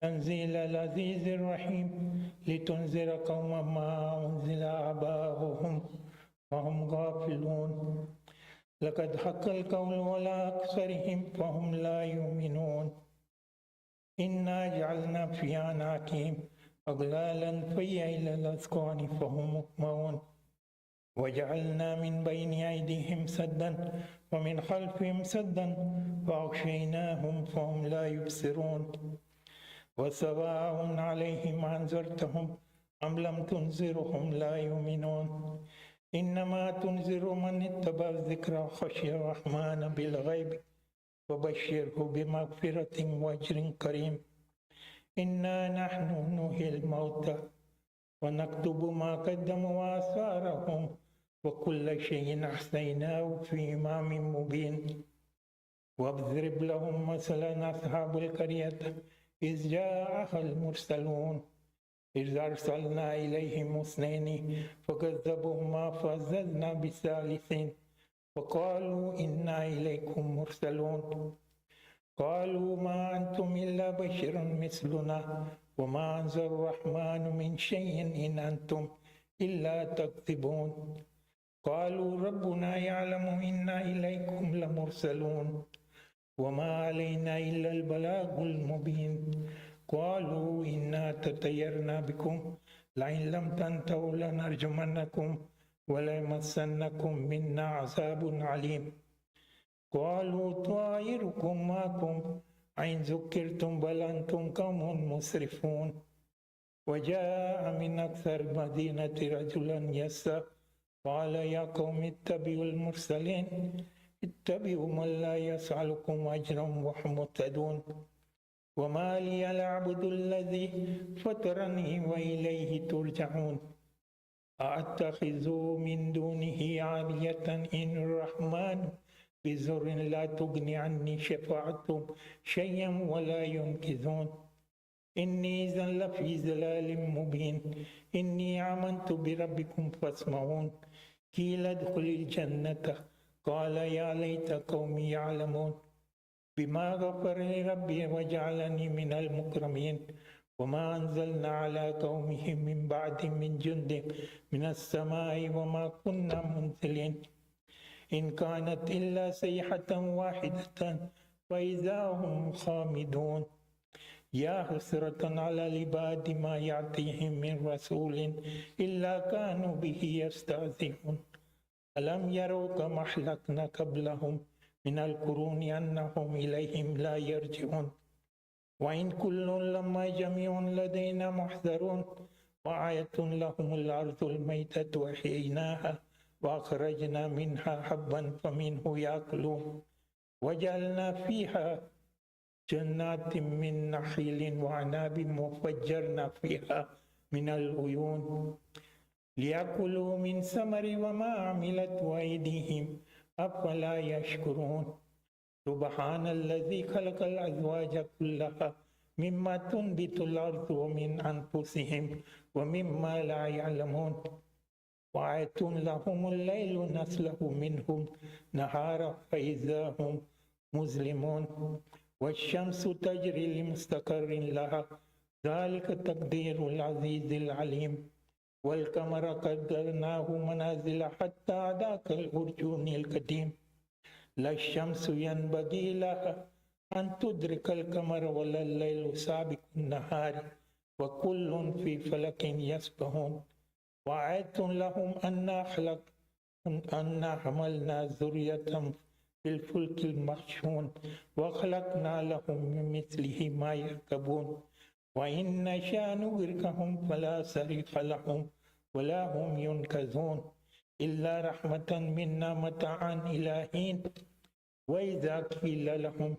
تنزيل العزيز الرحيم لتنذر قوما ما أنزل آباؤهم وهم غافلون لقد حق القول على أكثرهم فهم لا يؤمنون إنا جعلنا في أعناقهم أغلالا فهي إلى الأذقان فهم مقمحون وجعلنا من بين أيديهم سدا ومن خلفهم سدا فأغشيناهم فهم لا يبصرون وسواء عليهم أنذرتهم أم لم تنذرهم لا يؤمنون إنما تنذر من اتبع الذكر خشي الرحمن بالغيب وبشره بمغفرة وأجر كريم إنا نحن نحيي الموتى ونكتب ما قدموا وآثارهم وكل شيء أحصيناه في إمام مبين واضرب لهم مثلا أصحاب القرية إذ جاءها المرسلون إذ أرسلنا إليهم اثنين فكذبوهما فعززنا بثالث وقالوا إنا إليكم مرسلون قالوا ما أنتم إلا بشر مثلنا وما أنزل الرحمن من شيء إن أنتم إلا تكذبون قالوا ربنا يعلم إنا إليكم لمرسلون وما علينا إلا البلاغ المبين قالوا إنا تطيرنا بكم لئن لم تنتهوا لنرجمنكم وليمسنكم منا عذاب عليم قالوا طائركم معكم أئن ذكرتم بل أنتم قوم مسرفون وجاء من أقصى المدينة رجلا يسعى قال يا قوم اتبعوا المرسلين اتبعوا من لا يسألكم أجرا وهم مهتدون وما لي العبد الذي فطرني وإليه ترجعون أأتخذ من دونه آلهة إن الرحمن بضر لا تغني عني شفاعتهم شيئا ولا ينقذون إني إذا لفي ضلال مبين إني آمنت بربكم فاسمعون قيل ادخل الجنة قال يا ليت قومي يعلمون بما غفر لي ربي وجعلني من المكرمين وما أنزلنا على قومه من بعد من جند من السماء وما كنا منزلين إن كانت إلا صيحة واحدة فإذا هم خامدون يا حسرة على العباد ما يأتيهم من رسول إلا كانوا به يستهزئون ألم يروا كما أهلكنا قبلهم من القرون أنهم إليهم لا يرجعون وإن كل لما جميع لدينا محضرون وآية لهم الأرض الميتة وأحييناها وأخرجنا منها حبا فمنه يأكلون وجعلنا فيها جنات من نخيل وعناب وفجرنا فيها من العيون ليأكلوا من ثمر وما عملت أيديهم أفلا يشكرون سبحان الذي خلق الأزواج كلها مما تنبت الأرض ومن أنفسهم ومما لا يعلمون وآية لهم الليل نسلخ منهم نهارا فإذا هم مظلمون والشمس تجري لمستقر لها ذلك تقدير العزيز العليم والقمر قدرناه منازل حتى عداك الأرجون القديم لا الشمس ينبغي لها أن تدرك القمر ولا الليل سابق النهار وكل في فلك يسبحون وآية لهم أنا حملنا ذرية في الفلك المحشون وخلقنا لهم من مثله ما يركبون وإن نشأ نغرقهم فلا صريخ لهم ولا هم ينقذون إلا رحمة منا متاعا إلى حين وإذا قيل لهم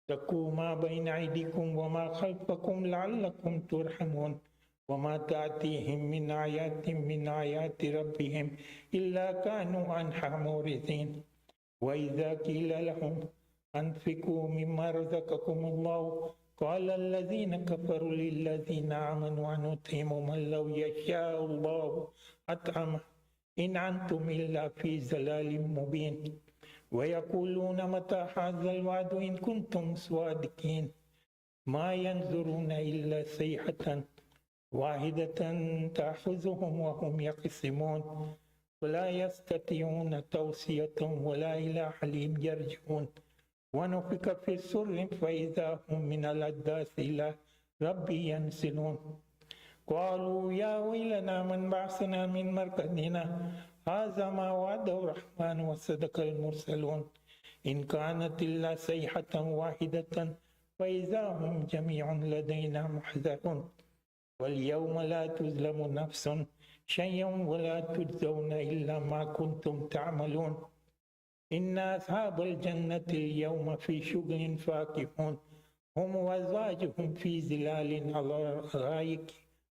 اتقوا ما بين أيديكم وما خلفكم لعلكم ترحمون وما تأتيهم من آيات من آيات ربهم إلا كانوا عنها معرضين وإذا قيل لهم أنفقوا مما رزقكم الله قال الذين كفروا للذين آمنوا أنطعم من لو يشاء الله أطعمه إن أنتم إلا في ضلال مبين ويقولون متى هذا الوعد إن كنتم صادقين ما ينظرون إلا صيحة واحدة تأخذهم وهم يقسمون ولا يستطيعون توصية ولا إلى حليم يرجعون ونفخ في الصور فإذا هم من الأجداث إلى ربي ينسلون قالوا يا ويلنا من بعثنا من مرقدنا هذا ما وعده الرحمن وصدق المرسلون إن كانت إلا صيحة واحدة فإذا هم جميع لدينا محضرون واليوم لا تظلم نفس شيئا ولا تجزون إلا ما كنتم تعملون إن أصحاب الجنة اليوم في شغل فاكهون هم وأزواجهم في ظلال على الأرائك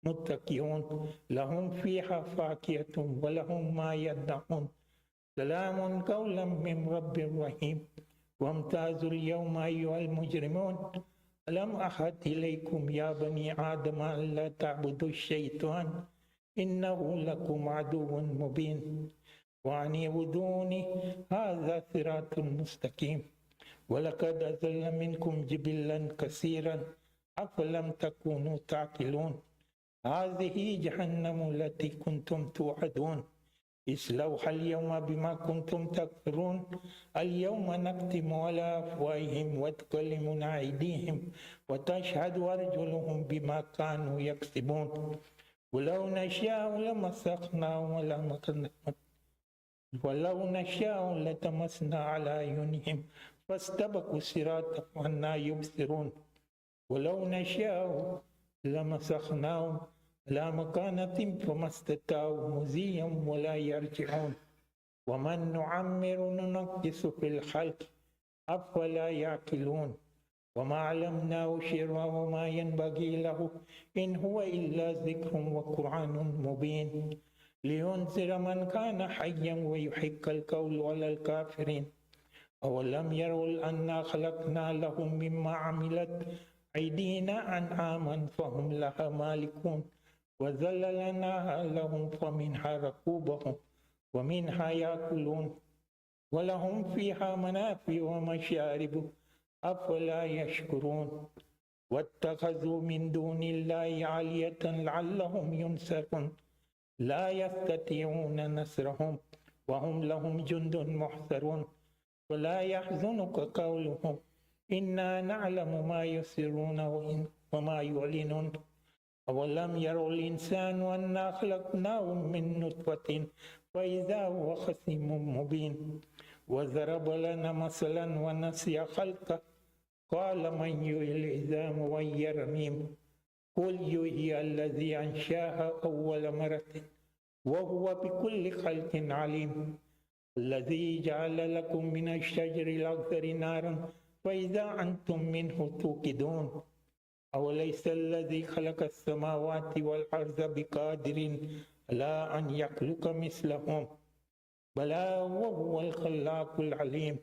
متكئون لهم فيها فاكهة ولهم ما يدعون سلام قولا من رب رحيم وامتازوا اليوم أيها المجرمون ألم أعهد إليكم يا بني آدم ألا تعبدوا الشيطان إنه لكم عدو مبين وأن اعبدوني هذا صراط مستقيم ولقد أضل منكم جبلا كثيرا أفلم تكونوا تعقلون هذه جهنم التي كنتم توعدون اصلوها اليوم بما كنتم تكفرون اليوم نختم على أفواههم وتكلمنا أيديهم وتشهد أرجلهم بما كانوا يكسبون ولو نشاء لمسخناهم ولو نشاء لتمسنا على أعينهم فاستبقوا الصراط فأنى يبصرون ولو نشاء لمسخناهم على مكانة فما استطاعوا مزيا ولا يرجعون ومن نعمر ننقص في الخلق أفلا يعقلون وما علمناه شرا وما ينبغي له إن هو إلا ذكر وقرآن مبين لينذر من كان حيا ويحق القول على الكافرين أولم يروا أنا خلقنا لهم مما عملت أيدينا أنعاما فهم لها مالكون وذللناها لهم فمنها ركوبهم ومنها يأكلون ولهم فيها منافع ومشارب أفلا يشكرون واتخذوا من دون الله عالية لعلهم ينصرون لا يستطيعون نصرهم وهم لهم جند محضرون ولا يحزنك قولهم إنا نعلم ما يسرون وما يعلنون أولم يروا الإنسان أنا خلقناه من نطفة فإذا هو خصيم مبين وضرب لنا مثلا ونسي خلقه قال من يحيي العظام وهي رميم قل يحيي الذي أنشاها أول مرة وهو بكل خلق عليم الذي جعل لكم من الشجر الأخضر نارا فإذا أنتم منه توقدون أوليس الذي خلق السماوات والأرض بقادر على أن يخلق مثلهم بلى وهو الخلاق العليم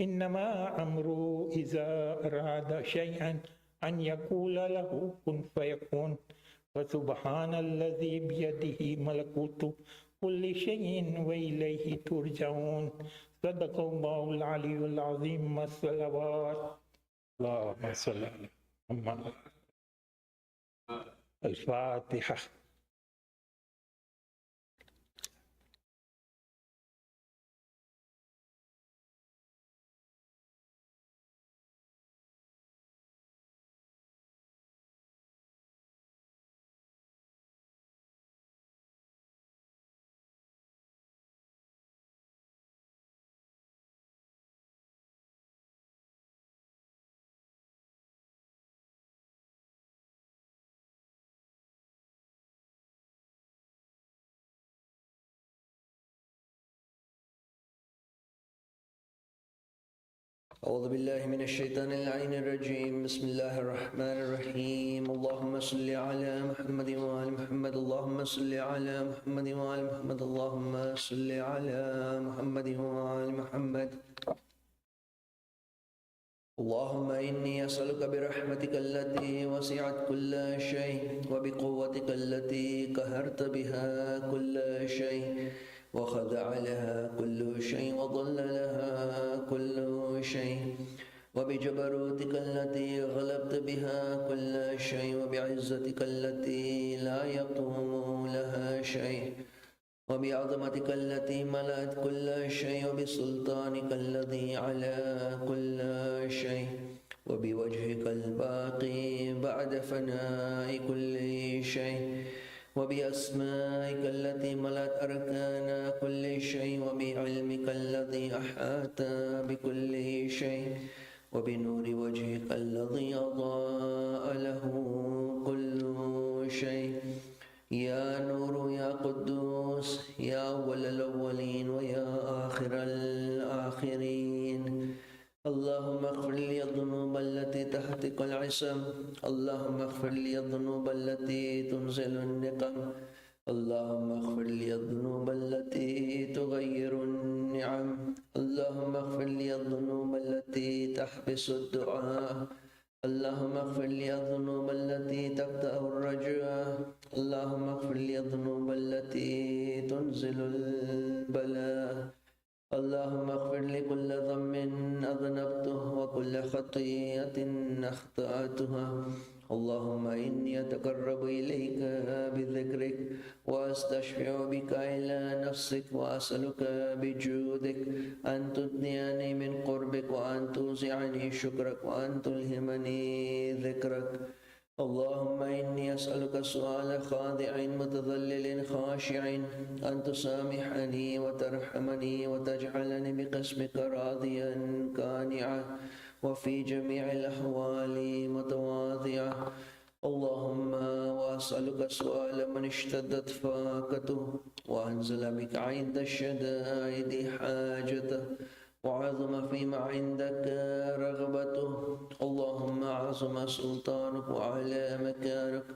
إنما أمره إذا أراد شيئا أن يقول له كن فيكون فسبحان الذي بيده ملكوت كل شيء وإليه ترجعون صدق الله العلي العظيم الصلوات اللهم صل على محمد الفاتحة أعوذ بالله من الشيطان اللعين الرجيم بسم الله الرحمن الرحيم اللهم صل على محمد وآل محمد اللهم صل على محمد وآل محمد اللهم صل على محمد وآل محمد اللهم إني أسألك برحمتك التي وسعت كل شيء وبقوتك التي قهرت بها كل شيء وخضع لها كل شيء وضل لها كل شيء وبجبروتك التي غلبت بها كل شيء وبعزتك التي لا يقوم لها شيء وبعظمتك التي ملأت كل شيء وبسلطانك الذي على كل شيء وبوجهك الباقي بعد فناء كل شيء وبأسمائك التي ملأت أركان كل شيء وبعلمك الذي أحاط بكل شيء وبنور وجهك الذي أضاء له كل شيء يا نور يا قدوس يا أول الأولين ويا آخر الآخرين اللهم اغفر لي الذنوب التي تهتك العصم اللهم اغفر لي الذنوب التي تنزل النقم اللهم اغفر لي الذنوب التي تغير النعم اللهم اغفر لي الذنوب التي تحبس الدعاء اللهم اغفر لي الذنوب التي تقطع الرجاء اللهم اغفر لي الذنوب التي تنزل البلاء اللهم اغفر لي كل ذنب أذنبته وكل خطيئة أخطأتها اللهم إني أتقرب إليك بذكرك وأستشفع بك إلى نفسك وأسألك بجودك أن تدنيني من قربك وأن توزعني شكرك وأن تلهمني ذكرك اللهم إني أسألك سؤال خاضع متذلل خاشع أن تسامحني وترحمني وتجعلني بقسمك راضيا قانعا وفي جميع الأحوال متواضعا اللهم وأسألك سؤال من اشتدت فاقته وأنزل بك عند الشدائد حاجته وعظم فيما عندك رغبته اللهم عظم سلطانك وعلى مكانك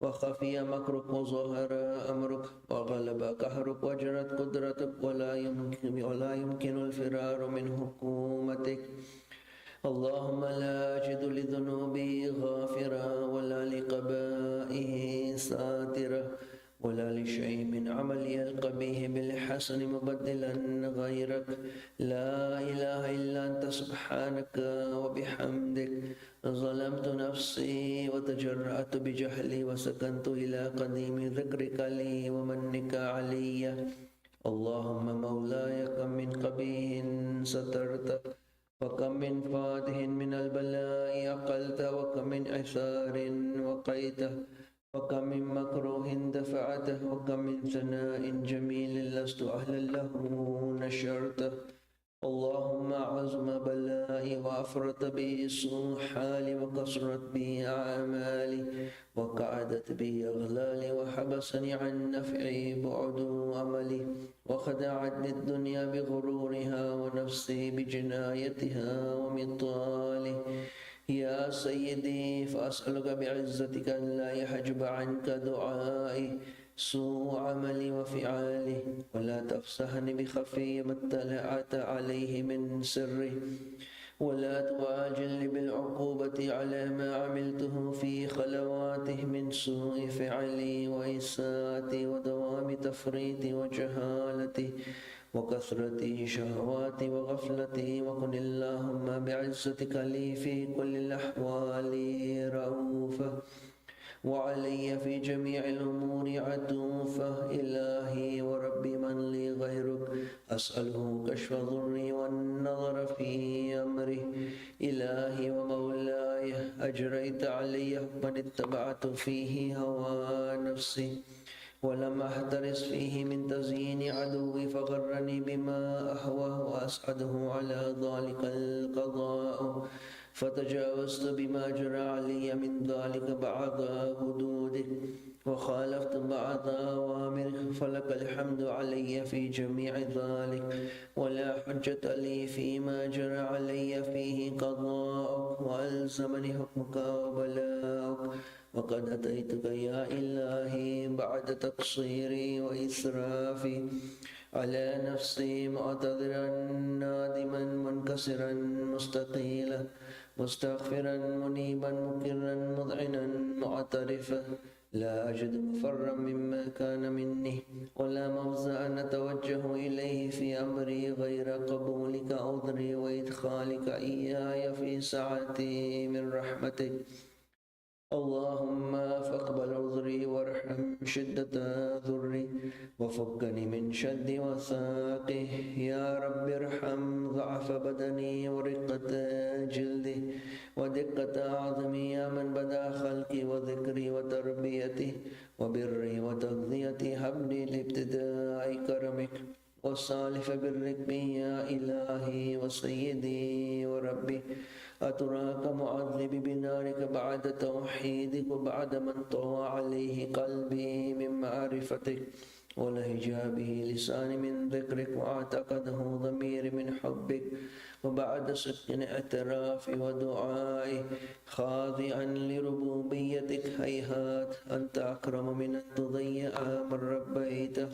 وخفي مكرك وظهر أمرك وغلب قهرك وجرت قدرتك ولا يمكن الفرار من حكومتك اللهم لا أجد لذنوبي غافرا ولا لقبائه ساترا ولا لشيء من عملي القبيح بالحسن مبدلا غيرك لا إله إلا أنت سبحانك وبحمدك ظلمت نفسي وتجرأت بجهلي وسكنت إلى قديم ذكرك لي ومنك علي اللهم مولاي كم من قبيح سترت وكم من فاتح من البلاء أقلت وكم من عثار وقيته وكم من مكروه دفعته وكم من ثناء جميل لست أهلا له نشرته اللهم عظم بلائي وأفرط بي سوء حالي وقصرت بي أعمالي وقعدت بي أغلالي وحبسني عن نفعي بعد أملي وخدعتني الدنيا بغرورها ونفسي بجنايتها ومطالي يا سيدي فأسألك بعزتك أن لا يحجب عنك دعائي سوء عملي وفعالي ولا تفسحني بخفي ما اطلعت عليه من سري ولا تواجلني بالعقوبة على ما عملته في خلواته من سوء فعلي وإساءتي ودوام تفريطي وجهالتي وكثرة شهواتي وغفلتي وكن اللهم بعزتك لي في كل الأحوال رؤوفا وعلي في جميع الأمور عطوفا إلهي وربي من لي غيرك أسأله كشف ضري والنظر في أمري إلهي ومولاي أجريت علي حكما اتبعت فيه هوى نفسي ولم أحترس فيه من تزيين عدوي فغرني بما أهوى وأسعده على ذلك القضاء فتجاوزت بما جرى علي من ذلك بعض حدودك وخالفت بعض أوامرك فلك الحمد علي في جميع ذلك ولا حجة لي فيما جرى علي فيه قضاءك وألزمني حكمك وبلاءك وقد أتيتك يا إلهي بعد تقصيري وإسرافي على نفسي معتذرا نادما منكسرا مستقيلا مستغفرا منيبا مقرا مذعنا معترفا لا أجد مفرا مما كان مني ولا مفزعا أتوجه إليه في أمري غير قبولك عذري وإدخالك إياي في سعتي من رحمتك. اللهم فاقبل عذري وارحم شدة ذري وفكني من شد وثاقه. يا رب ارحم ضعف بدني ورقة جلدي ودقة عظمي يا من بدا خلقي وذكري وتربيتي وبري وتغذيتي. هب لي لابتداء كرمك والصالف بالركب يا إلهي وسيدي وربي. أتراك معذب بنارك بعد توحيدك وبعد من طوى عليه قلبي من معرفتك ولهجا به لساني من ذكرك واعتقده ضميري من حبك وبعد صدق اعترافي ودعائي خاضعا لربوبيتك. هيهات أنت أكرم من أن تضيع من ربيته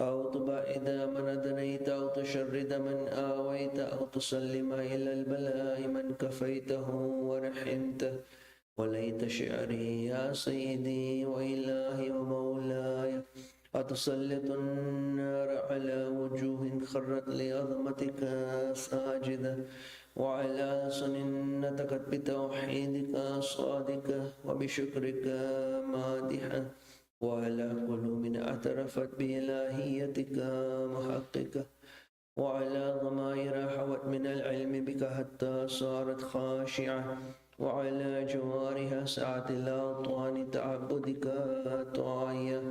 أو تبعد من أدنيت أو تشرد من آويت أو تسلم إلى البلاء من كفيته ورحمته. وليت شعري يا سيدي وإلهي ومولاي أتسلط النار على وجوه خرت لعظمتك ساجدة وعلى ألسن نطقت بتوحيدك صادقة وبشكرك مادحة وعلى قلوب اعترفت بإلهيتك محققة وعلى ضمائر حوت من العلم بك حتى صارت خاشعة وعلى جوارها سعة الأوطان تعبدك طاعية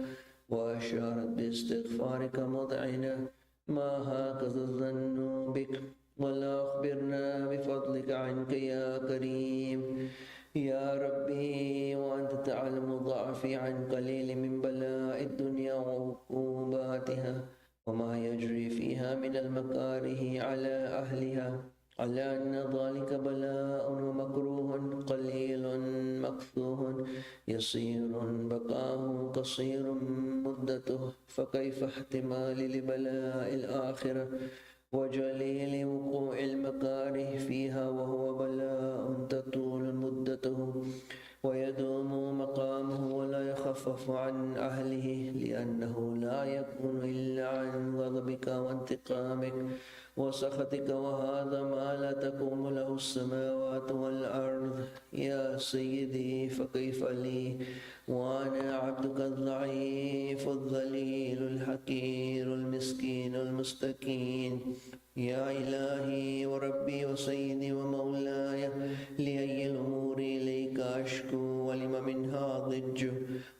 وأشارت باستغفارك مذعنة. ما هكذا الظن بك ولا أخبرنا بفضلك عنك يا كريم يا ربي. وأنت تعلم ضعفي عن قليل من بلاء الدنيا وعقوباتها وما يجري فيها من المكاره على أهلها على أن ذلك بلاء ومكروه قليل مكفوه يسير بقاه قصير مدته. فكيف احتمال لبلاء الآخرة وجليل وقوع المكاره فيها وهو بلاء تطول مدته ويدوم مقامه ولا يخفف عن أهله لأنه لا يكون إلا عن غضبك وانتقامك وسخطك وهذا ما لا تقوم له السماوات والأرض. يا سيدي فكيف لي وأنا عبدك الضعيف الذليل الحقير المسكين المستكين. يا إلهي وربي وسيدي ومولاي لأي الأمور إليك أشكو ولم منها ضج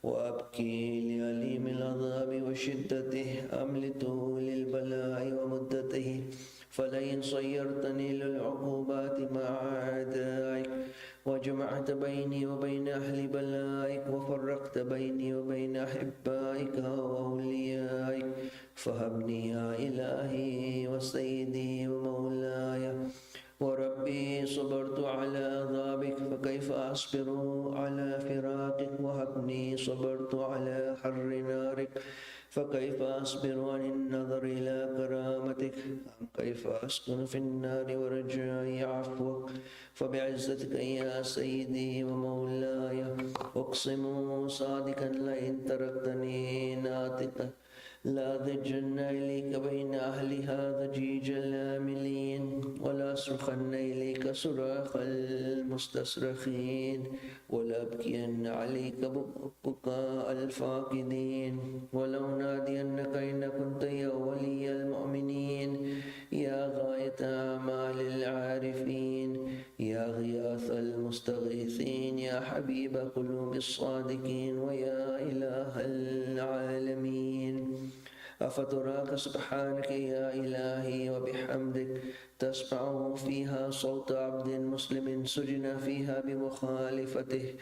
وأبكي لأليم العذاب وشدته أم لطول البلاء ومدته. فلئن صيرتني للعقوبات مع أعدائك وجمعت بيني وبين أهل بلائك وفرقت بيني وبين أحبائك وأوليائك فهبني يا إلهي وسيدي ومولاي وربي. صبرت على عذابك فكيف أصبر على فراقك وهبني. صبرت على حر نارك فكيف أصبر عن النظر إلى كرامتك. أم كيف أسكن في النار ورجائي عفوك. فبعزتك يا سيدي ومولاي أقسم صادقا لئن تركتني ناطقا لأضجن إليك بين أهلها ضجيج الآملين ولا أصرخن إليك صراخ المستصرخين ولا أبكين عليك بكاء الفاقدين ولو نادينك إن كنت يا ولي المؤمنين يا غاية آمال العارفين يا غياث المستغيثين يا حبيب قلوب الصادقين ويا إله العالمين. أفتراك سبحانك يا إلهي وبحمدك تسمع فيها صوت عبد مسلم سجن فيها بمخالفته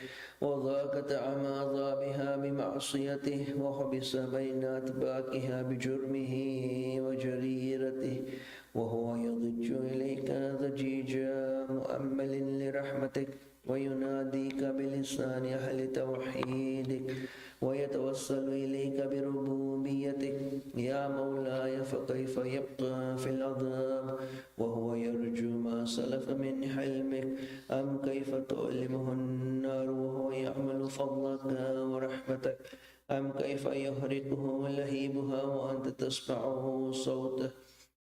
وضاق طعم عذابها بمعصيته وحبس بين أتباكها بجرمه وجريرته وهو يضج إليك ضجيجا مؤمل لرحمتك ويناديك بلسان أهل توحيدك ويتوسل إليك بربوبيتك. يا مولاي فكيف يبقى في العذاب وهو يرجو ما سلف من حلمك. أم كيف تؤلمه النار وهو يعمل فضلك ورحمتك. أم كيف يحرقه لهيبها وأنت تسمع صوته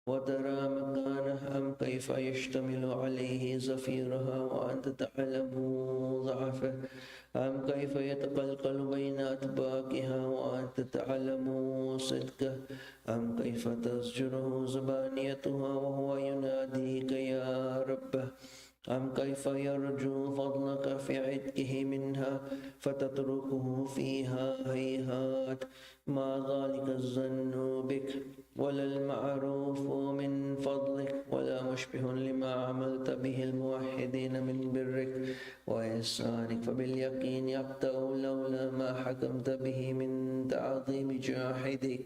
وترى مكانه؟ أم كيف يشتمل عليه زفيرها وأنت تعلم ضعفه؟ أم كيف يتقلقل بين أطباقها وأنت تعلم صدقه؟ أم كيف تزجره زبانيتها وهو يناديك يا ربه؟ أم كيف يرجو فضلك في عتقه منها فتتركه فيها؟ هيهات، ما ذلك الظن بك ولا المعروف من فضلك ولا مشبه لما عملت به الموحدين من برك وإحسانك، فباليقين يقطع لولا ما حكمت به من تعظيم جاحدك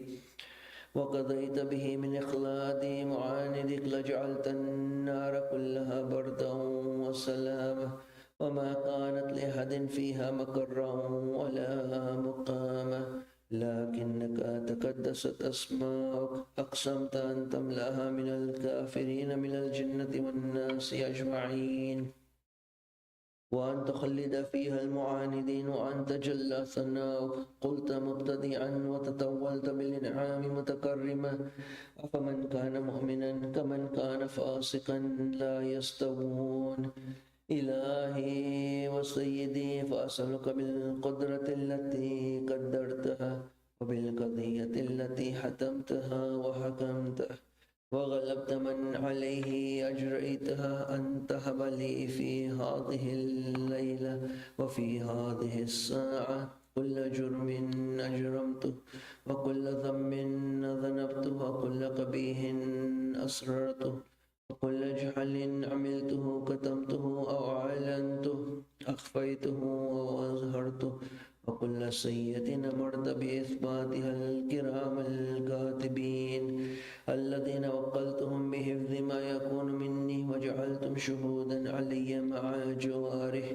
وقضيت به من إخلاد معاندك لجعلت النار كلها بردا وسلاما وما كانت لأحد فيها مقرا ولا مقاما، لكنك تقدست أسماؤك أقسمت أن تملأها من الكافرين من الجنة والناس أجمعين وأن تخلد فيها المعاندين وأن تجلى ثناؤك. قلت مبتدئا وتطولت بالإنعام متكرما أفمن كان مؤمنا كمن كان فاسقا لا يستوون. إلهي وسيدي فأسألك بالقدرة التي قدرتها وبالقضية التي حتمتها وحكمتها وغلبت من عليه أجريتها أن تهب لي في هذه الليلة وفي هذه الساعة كل جرم أجرمته وكل ذنب ذنبته وكل قبيح أسررته وكل جهل عملته كتمته أو أعلنته أخفيته أو أظهرته وكل سيئة أمرت بإثباتها الكرام الكاتبين الذين وكلتهم بحفظ ما يكون مني وجعلتم شهودا علي مع جواره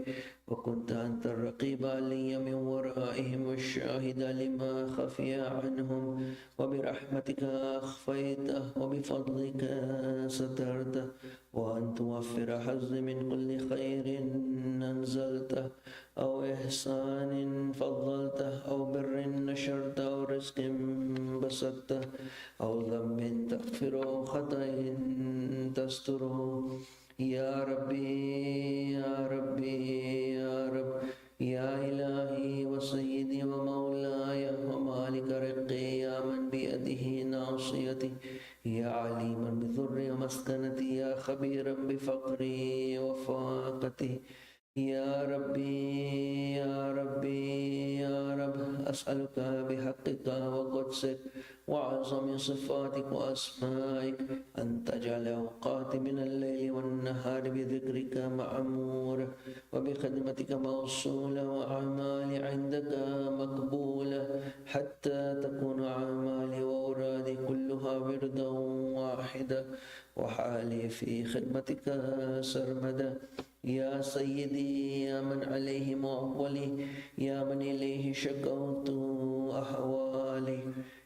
وكنت أنت الرقيب علي من ورائهم والشاهد لما خفي عنهم وبرحمتك أخفيته وبفضلك سترته وأن توفر حظي من كل خير أنزلته أو إحسان فضلته أو بر نشرته أو رزق بسطته أو ذنب تغفره أو خطأ تستره. يا ربي يا ربي يا رب يا إلهي وسيدي ومولاي ومالك رقي يا من بيده ناصيتي يا عليما بضر ومسكنتي يا خبيرا بفقري وفاقتي يا ربي يا ربي يا رب أسألك بحقك وقدسك وعظم صفاتك وأسمائك أن تجعل أوقاتي من الليل والنهار بذكرك معمورة وبخدمتك موصولة وأعمالي عندك مقبولة حتى تكون أعمالي وأورادي كلها وردا واحدة وحالي في خدمتك سرمدا. يا سيدي يا من عليه مؤولي يا من إليه شكوت أحوالي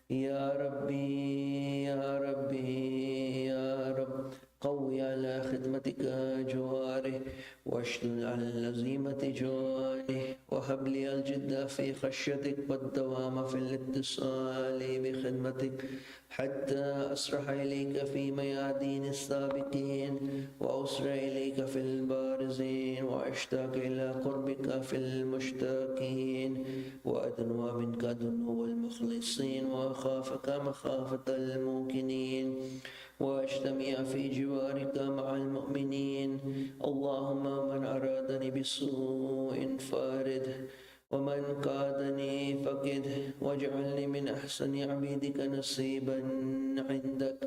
يا ربي يا ربي يا رب قوي على خدمتك جواره واشدد على العزيمة جواره وهب لي الجد في خشيتك والدوام في الاتصال بخدمتك حتى أسرح إليك في ميادين السابقين وأسرع إليك في البارزين وأشتاق إلى قربك في المشتاقين وأدنو منك دنو المخلصين وأخافك مخافة الموقنين واجتمع في جوارك مع المؤمنين. اللهم من أرادني بسوء فارد ومن كادني فقد واجعلني من أحسن عبيدك نصيبا عندك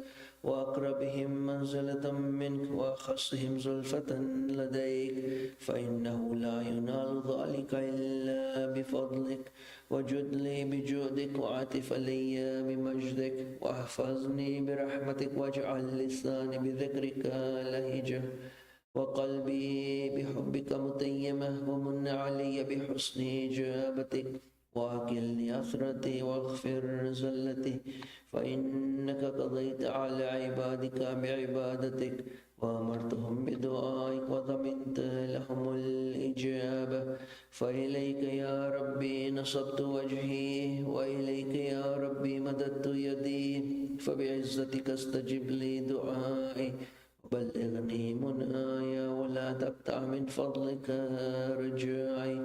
وأقربهم منزلة منك وأخصهم زلفة لديك فإنه لا ينال ذلك إلا بفضلك وجد لي بجودك وعطف لي بمجدك واحفظني برحمتك واجعل لساني بذكرك لهجة وقلبي بحبك متيمة ومن علي بحسن إجابتك وأكلني أثرتي واغفر زلتي فإنك قضيت على عبادك بعبادتك وأمرتهم بدعائك وضمنت لهم الإجابة فإليك يا ربي نصبت وجهي وإليك يا ربي مددت يدي فبعزتك استجب لي دعائي بلغني مناي ولا تقطع من فضلك رجائي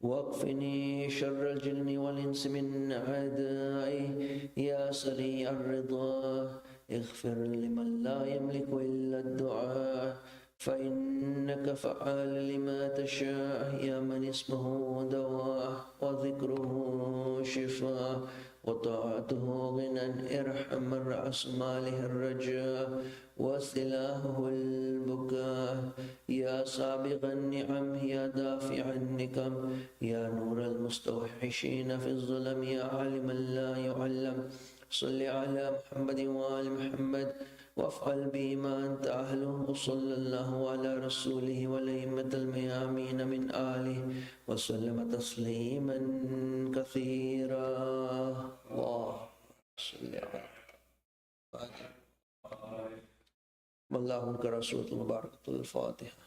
واكفني شر الجن والإنس من أعدائي يا سريع الرضا اغفر لمن لا يملك إلا الدعاء فإنك فعال لما تشاء يا من اسمه دواء وذكره شفاء وطاعته غنى ارحم رأس ماله الرجاء وسلاحه البكاء يا سابق النعم يا دافع النكم يا نور المستوحشين في الظلم يا عالما لا يعلم صل على محمد وآل محمد وافعل به ما أنت أهله وصلى الله على رسوله والأئمة الميامين من آله وسلم تسليما كثيرا اللهم صل على اللهم كرسول المباركة الفاتحة.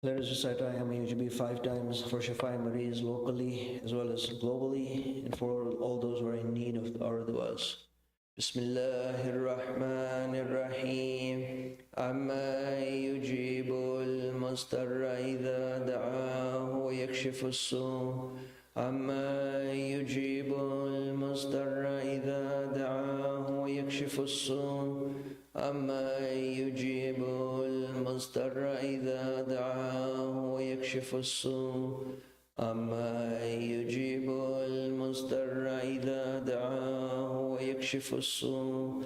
Let us recite I am UGB 5 times for Shafai Maries locally as well as globally and for all those who are in need of our du'as. Bismillahir Rahmanir Rahim. Amma yujibul mustarra idha da'ahu wa yakshifu as-su'. Amma yujibul mustarra idha da'ahu wa yakshifu as-su'. أما يجيب المضطر إذا دعاه ويكشف السوء أما يجيب المضطر إذا دعاه ويكشف السوء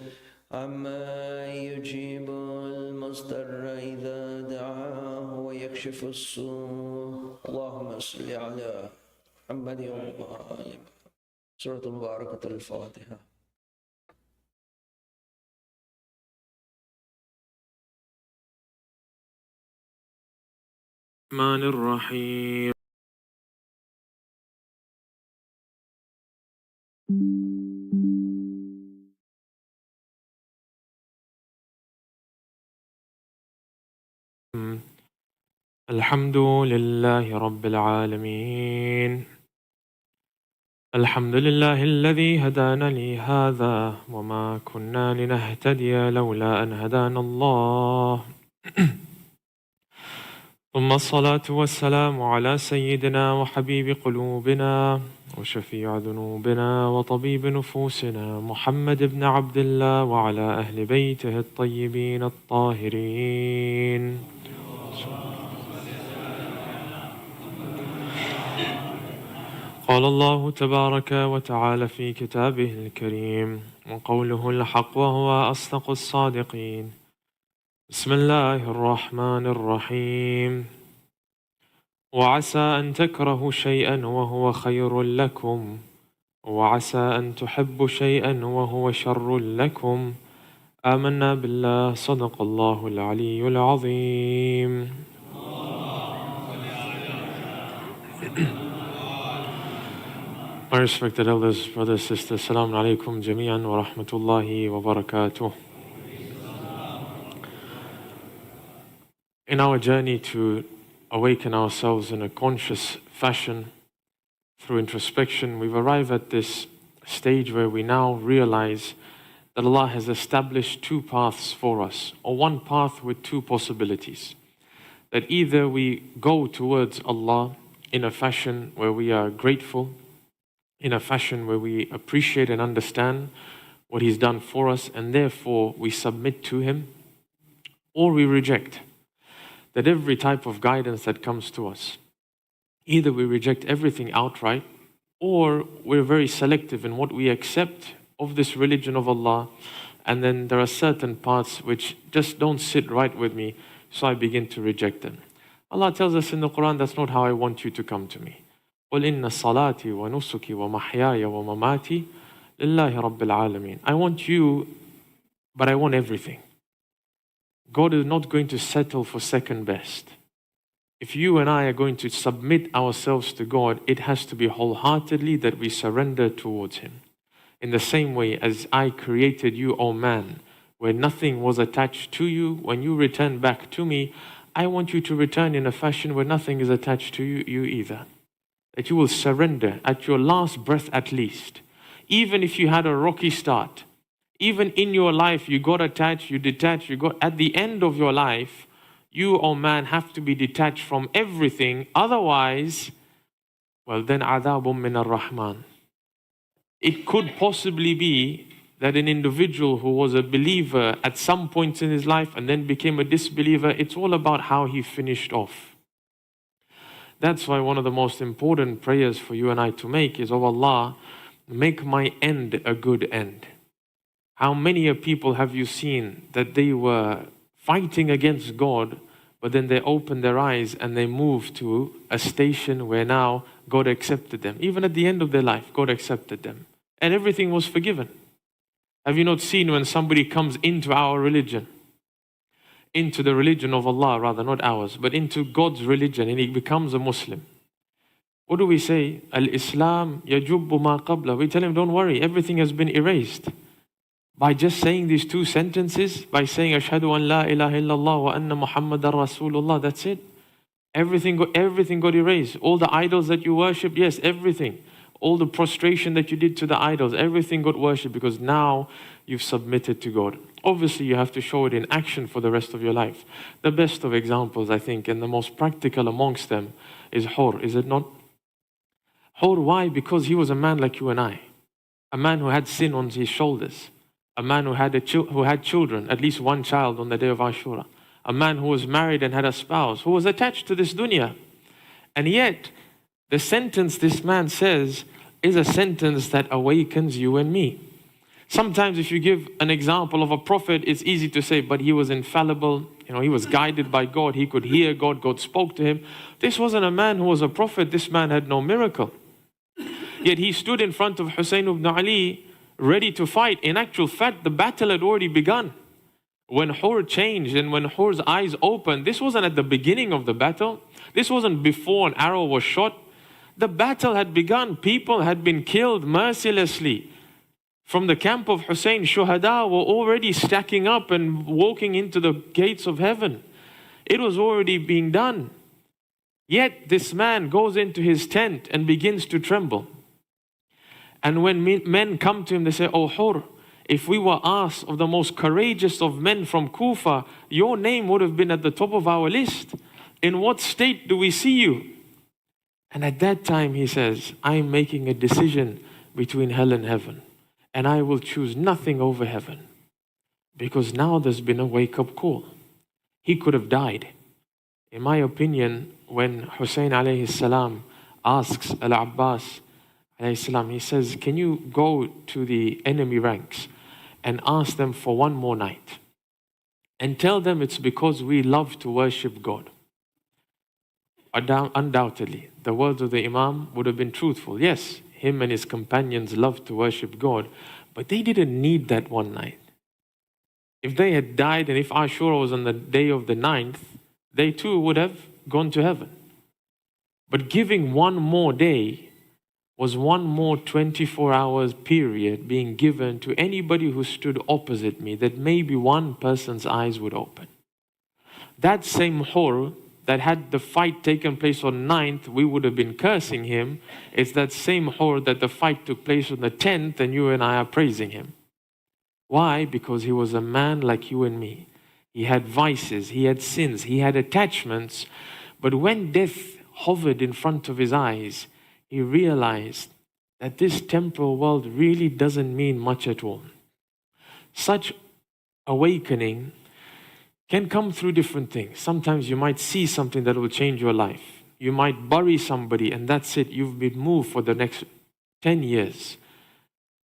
أما يجيب المضطر إذا دعاه ويكشف السوء اللهم صل على محمد وآل محمد. سورة المباركة الفاتحة. الرحمن الرحيم. الحمد لله رب العالمين. الحمد لله الذي هدانا لهذا وما كنا لنهتدي لولا أن هدانا الله. ثم الصلاة والسلام على سيدنا وحبيب قلوبنا وشفيع ذنوبنا وطبيب نفوسنا محمد بن عبد الله وعلى أهل بيته الطيبين الطاهرين. قال الله تبارك وتعالى في كتابه الكريم وقوله الحق وهو أصدق الصادقين. بسم الله الرحمن الرحيم. وعسى أن تكرهوا شيئا وهو خير لكم وعسى أن تحبوا شيئا وهو شر لكم. آمنا بالله. صدق الله العلي العظيم. My respected elders, brothers, sisters, Assalamu alaikum jami'an wa rahmatullahi wa barakatuh. In our journey to awaken ourselves in a conscious fashion through introspection, we've arrived at this stage where we now realize that Allah has established two paths for us, or one path with two possibilities. That either we go towards Allah in a fashion where we are grateful, in a fashion where we appreciate and understand what He's done for us, and therefore we submit to Him, or we reject that every type of guidance that comes to us. Either we reject everything outright, or we're very selective in what we accept of this religion of Allah, and then there are certain parts which just don't sit right with me, so I begin to reject them. Allah tells us in the Quran, that's not how I want you to come to me. قُلْ إِنَّ صَلَاتِي وَنُسُكِي وَمَحْيَايَ وَمَمَاتِي لِلَّهِ رَبِّ الْعَالَمِينَ. I want you, but I want everything. God is not going to settle for second best. If you and I are going to submit ourselves to God, it has to be wholeheartedly that we surrender towards Him. In the same way as I created you, O man, where nothing was attached to you, when you return back to me, I want you to return in a fashion where nothing is attached to you either. That you will surrender at your last breath at least. Even if you had a rocky start, even in your life you got attached, you detached, you got at the end of your life, you, O man, have to be detached from everything. Otherwise, well then, adabun min ar-Rahman. It could possibly be that an individual who was a believer at some point in his life and then became a disbeliever, it's all about how he finished off. That's why one of the most important prayers for you and I to make is, oh Allah, make my end a good end. How many people have you seen that they were fighting against God, but then they opened their eyes and they moved to a station where now God accepted them. Even at the end of their life, God accepted them. And everything was forgiven. Have you not seen when somebody comes into our religion, into the religion of Allah rather, not ours, but into God's religion, and he becomes a Muslim? What do we say? Al-Islam yajubbu ma qabla. We tell him, don't worry, everything has been erased. By just saying these two sentences, by saying Ashhadu an la ilaha illallah wa anna Muhammadan Rasulullah, that's it. Everything got erased. All the idols that you worship, yes, everything. All the prostration that you did to the idols, everything got worshipped because now you've submitted to God. Obviously, you have to show it in action for the rest of your life. The best of examples, I think, and the most practical amongst them is Hur, is it not? Hur, why? Because he was a man like you and I. A man who had sin on his shoulders. A man who had children, at least one child on the day of Ashura. A man who was married and had a spouse, who was attached to this dunya. And yet, the sentence this man says is a sentence that awakens you and me. Sometimes if you give an example of a prophet, it's easy to say, but he was infallible, he was guided by God, he could hear God, God spoke to him. This wasn't a man who was a prophet, this man had no miracle. Yet he stood in front of Hussein ibn Ali, ready to fight. In actual fact, the battle had already begun. When Hur changed and when Hur's eyes opened, this wasn't at the beginning of the battle. This wasn't before an arrow was shot. The battle had begun. People had been killed mercilessly. From the camp of Hussein, shuhada were already stacking up and walking into the gates of heaven. It was already being done. Yet this man goes into his tent and begins to tremble. And when men come to him, they say, "Oh Hur, if we were asked of the most courageous of men from Kufa, your name would have been at the top of our list. In what state do we see you?" And at that time he says, "I'm making a decision between hell and heaven. And I will choose nothing over heaven. Because now there's been a wake-up call." He could have died. In my opinion, when Hussein alayhi salam asks Al-Abbas alayhi salam, he says, "Can you go to the enemy ranks and ask them for one more night? And tell them it's because we love to worship God." Undoubtedly, the words of the Imam would have been truthful. Yes, him and his companions loved to worship God, but they didn't need that one night. If they had died and if Ashura was on the day of the 9th, they too would have gone to heaven. But giving one more day was one more 24 hours period being given to anybody who stood opposite me, that maybe one person's eyes would open. That same Hur that had the fight taken place on 9th, we would have been cursing him. It's that same Hur that the fight took place on the 10th and you and I are praising him. Why? Because he was a man like you and me. He had vices, he had sins, he had attachments. But when death hovered in front of his eyes, he realized that this temporal world really doesn't mean much at all. Such awakening can come through different things. Sometimes you might see something that will change your life. You might bury somebody and that's it. You've been moved for the next 10 years.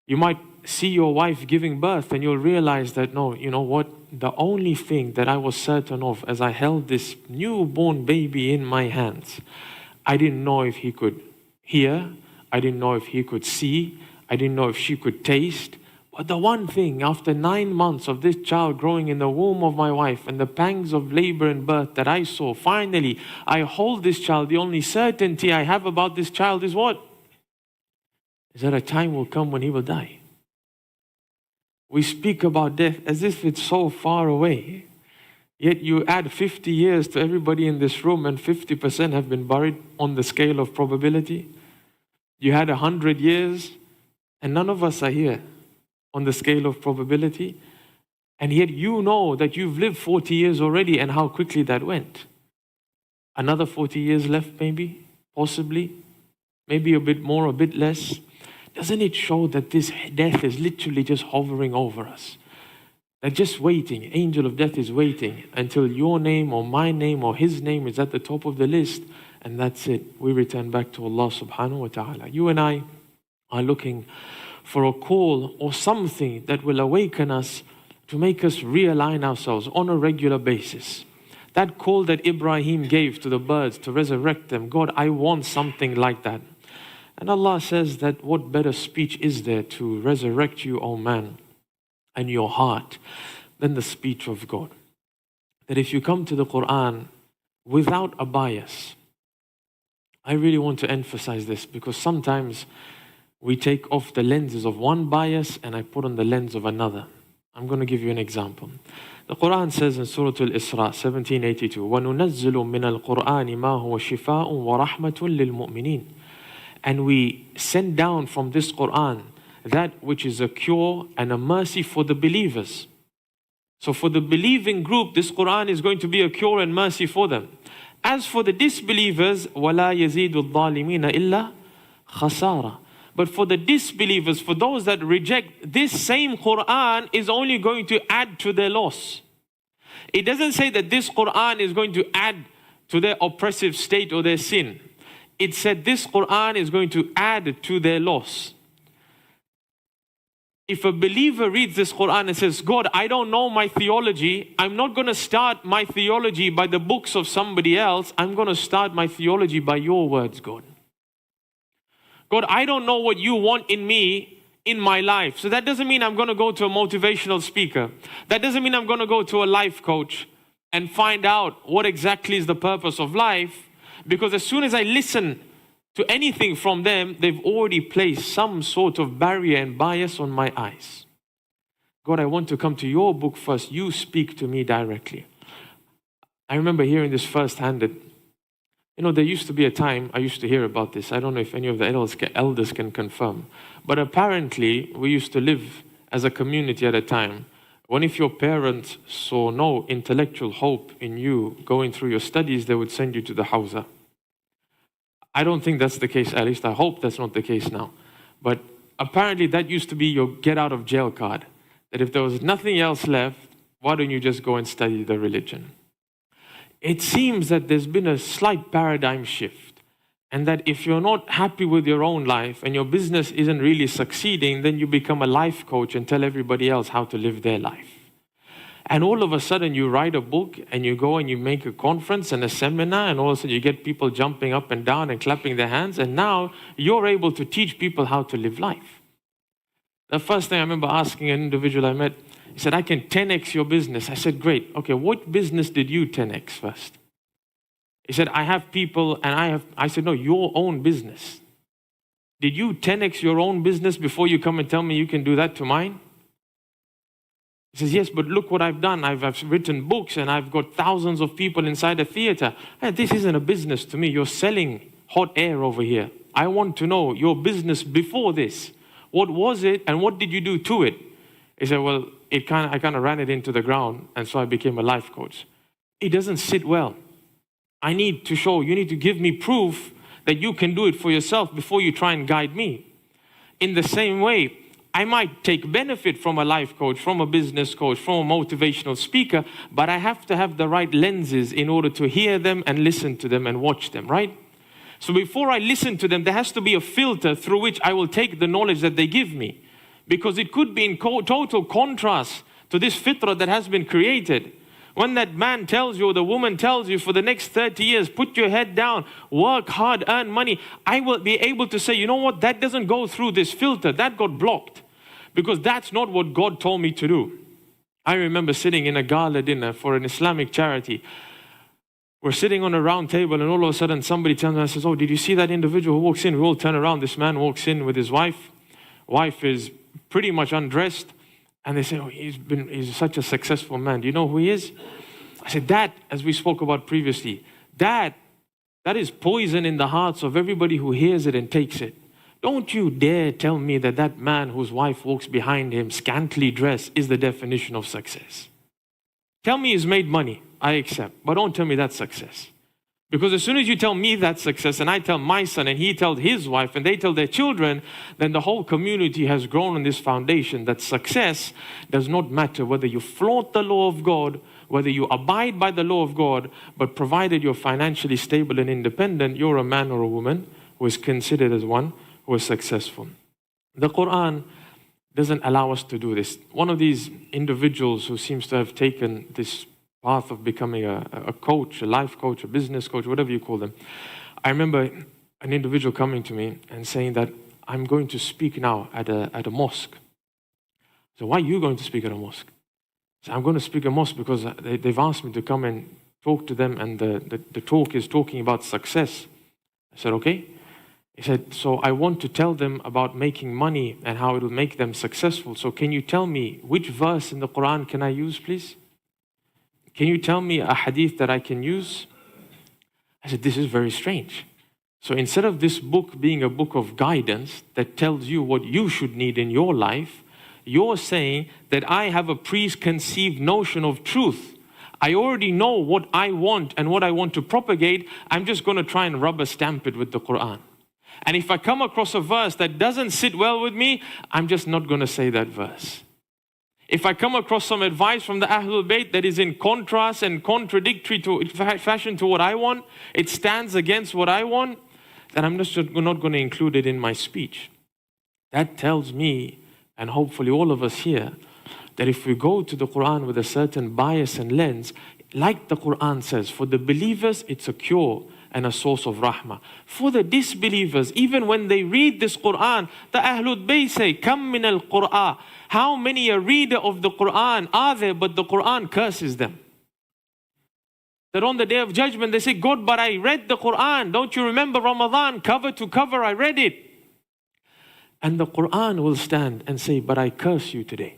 You might see your wife giving birth and you'll realize that, no, you know what? The only thing that I was certain of as I held this newborn baby in my hands, I didn't know if he could hear. I didn't know if he could see. I didn't know if she could taste. But the one thing, after 9 months of this child growing in the womb of my wife and the pangs of labor and birth that I saw, finally, I hold this child. The only certainty I have about this child is what? Is that a time will come when he will die. We speak about death as if it's so far away. Yet you add 50 years to everybody in this room and 50% have been buried on the scale of probability. You had 100 years and none of us are here on the scale of probability. And yet you know that you've lived 40 years already and how quickly that went. Another 40 years left maybe, possibly, maybe a bit more, a bit less. Doesn't it show that this death is literally just hovering over us? That just waiting, angel of death is waiting until your name or my name or his name is at the top of the list, and that's it. We return back to Allah subhanahu wa ta'ala. You and I are looking for a call or something that will awaken us to make us realign ourselves on a regular basis. That call that Ibrahim gave to the birds to resurrect them, God, I want something like that. And Allah says that what better speech is there to resurrect you, O man, and your heart, than the speech of God. That if you come to the Quran without a bias, I really want to emphasize this because sometimes we take off the lenses of one bias and I put on the lens of another. I'm going to give you an example. The Quran says in Surah Al-Isra 1782, وَنُنَزِّلُ مِنَ الْقُرْآنِ مَا هُوَ شِفَاءٌ وَرَحْمَةٌ لِلْمُؤْمِنِينَ. And we send down from this Quran that which is a cure and a mercy for the believers. So for the believing group, this Quran is going to be a cure and mercy for them. As for the disbelievers, وَلَا يَزِيدُ الظَّالِمِينَ إِلَّا خَسَارًا. But for the disbelievers, for those that reject, this same Quran is only going to add to their loss. It doesn't say that this Quran is going to add to their oppressive state or their sin. It said this Quran is going to add to their loss. If a believer reads this Quran and says, God, I don't know my theology. I'm not going to start my theology by the books of somebody else. I'm going to start my theology by your words, God. God, I don't know what you want in me, in my life. So that doesn't mean I'm going to go to a motivational speaker. That doesn't mean I'm going to go to a life coach and find out what exactly is the purpose of life. Because as soon as I listen to anything from them, they've already placed some sort of barrier and bias on my eyes. God, I want to come to your book first. You speak to me directly. I remember hearing this first-handed. There used to be a time, I used to hear about this. I don't know if any of the elders can confirm. But apparently, we used to live as a community at a time when if your parents saw no intellectual hope in you going through your studies, they would send you to the hawza. I don't think that's the case, at least I hope that's not the case now. But apparently that used to be your get out of jail card. That if there was nothing else left, why don't you just go and study the religion? It seems that there's been a slight paradigm shift, and that if you're not happy with your own life and your business isn't really succeeding, then you become a life coach and tell everybody else how to live their life. And all of a sudden you write a book and you go and you make a conference and a seminar, and all of a sudden you get people jumping up and down and clapping their hands, and now you're able to teach people how to live life. The first thing I remember asking an individual I met, he said, I can 10x your business. I said, great. Okay, what business did you 10x first? He said, I have people and I said, no, your own business. Did you 10x your own business before you come and tell me you can do that to mine? He says, yes, but look what I've done. I've written books and I've got thousands of people inside a theater. Hey, this isn't a business to me. You're selling hot air over here. I want to know your business before this. What was it and what did you do to it? He said, well, I kind of ran it into the ground, and so I became a life coach. It doesn't sit well. You need to give me proof that you can do it for yourself before you try and guide me. In the same way, I might take benefit from a life coach, from a business coach, from a motivational speaker, but I have to have the right lenses in order to hear them and listen to them and watch them, right? So before I listen to them, there has to be a filter through which I will take the knowledge that they give me. Because it could be in total contrast to this fitrah that has been created. When that man tells you or the woman tells you for the next 30 years, put your head down, work hard, earn money, I will be able to say, you know what, that doesn't go through this filter, that got blocked. Because that's not what God told me to do. I remember sitting in a gala dinner for an Islamic charity. We're sitting on a round table and all of a sudden somebody turns around and says, oh, did you see that individual who walks in? We all turn around, this man walks in with his wife. Wife is pretty much undressed, And they say, oh, he's such a successful man. Do you know who he is? I said, that, as we spoke about previously, that is poison in the hearts of everybody who hears it and takes it. Don't you dare tell me that that man whose wife walks behind him, scantily dressed, is the definition of success. Tell me he's made money, I accept. But don't tell me that's success. Because as soon as you tell me that's success, and I tell my son, and he tells his wife, and they tell their children, then the whole community has grown on this foundation that success does not matter whether you flaunt the law of God, whether you abide by the law of God, but provided you're financially stable and independent, you're a man or a woman who is considered as one who is successful. The Quran doesn't allow us to do this. One of these individuals who seems to have taken this path of becoming a coach, a life coach, a business coach, whatever you call them. I remember an individual coming to me and saying that I'm going to speak now at a mosque. So why are you going to speak at a mosque? So I'm going to speak at a mosque because they've asked me to come and talk to them, and the talk is talking about success. I said, okay. He said, so I want to tell them about making money and how it will make them successful. So can you tell me which verse in the Quran can I use, please? Can you tell me a hadith that I can use? I said, this is very strange. So instead of this book being a book of guidance that tells you what you should need in your life, you're saying that I have a preconceived notion of truth. I already know what I want and what I want to propagate. I'm just going to try and rubber stamp it with the Quran. And if I come across a verse that doesn't sit well with me, I'm just not going to say that verse. If I come across some advice from the Ahlul Bayt that is in contrast and contradictory to fashion to what I want, it stands against what I want, then I'm just not going to include it in my speech. That tells me, and hopefully all of us here, that if we go to the Quran with a certain bias and lens, like the Quran says, for the believers it's a cure and a source of rahmah. For the disbelievers, even when they read this Quran, the Ahlul Bayt say, Kam min al-Qur'an. How many a reader of the Quran are there, but the Quran curses them? That on the Day of Judgment they say, God, but I read the Quran. Don't you remember Ramadan? Cover to cover, I read it. And the Quran will stand and say, but I curse you today.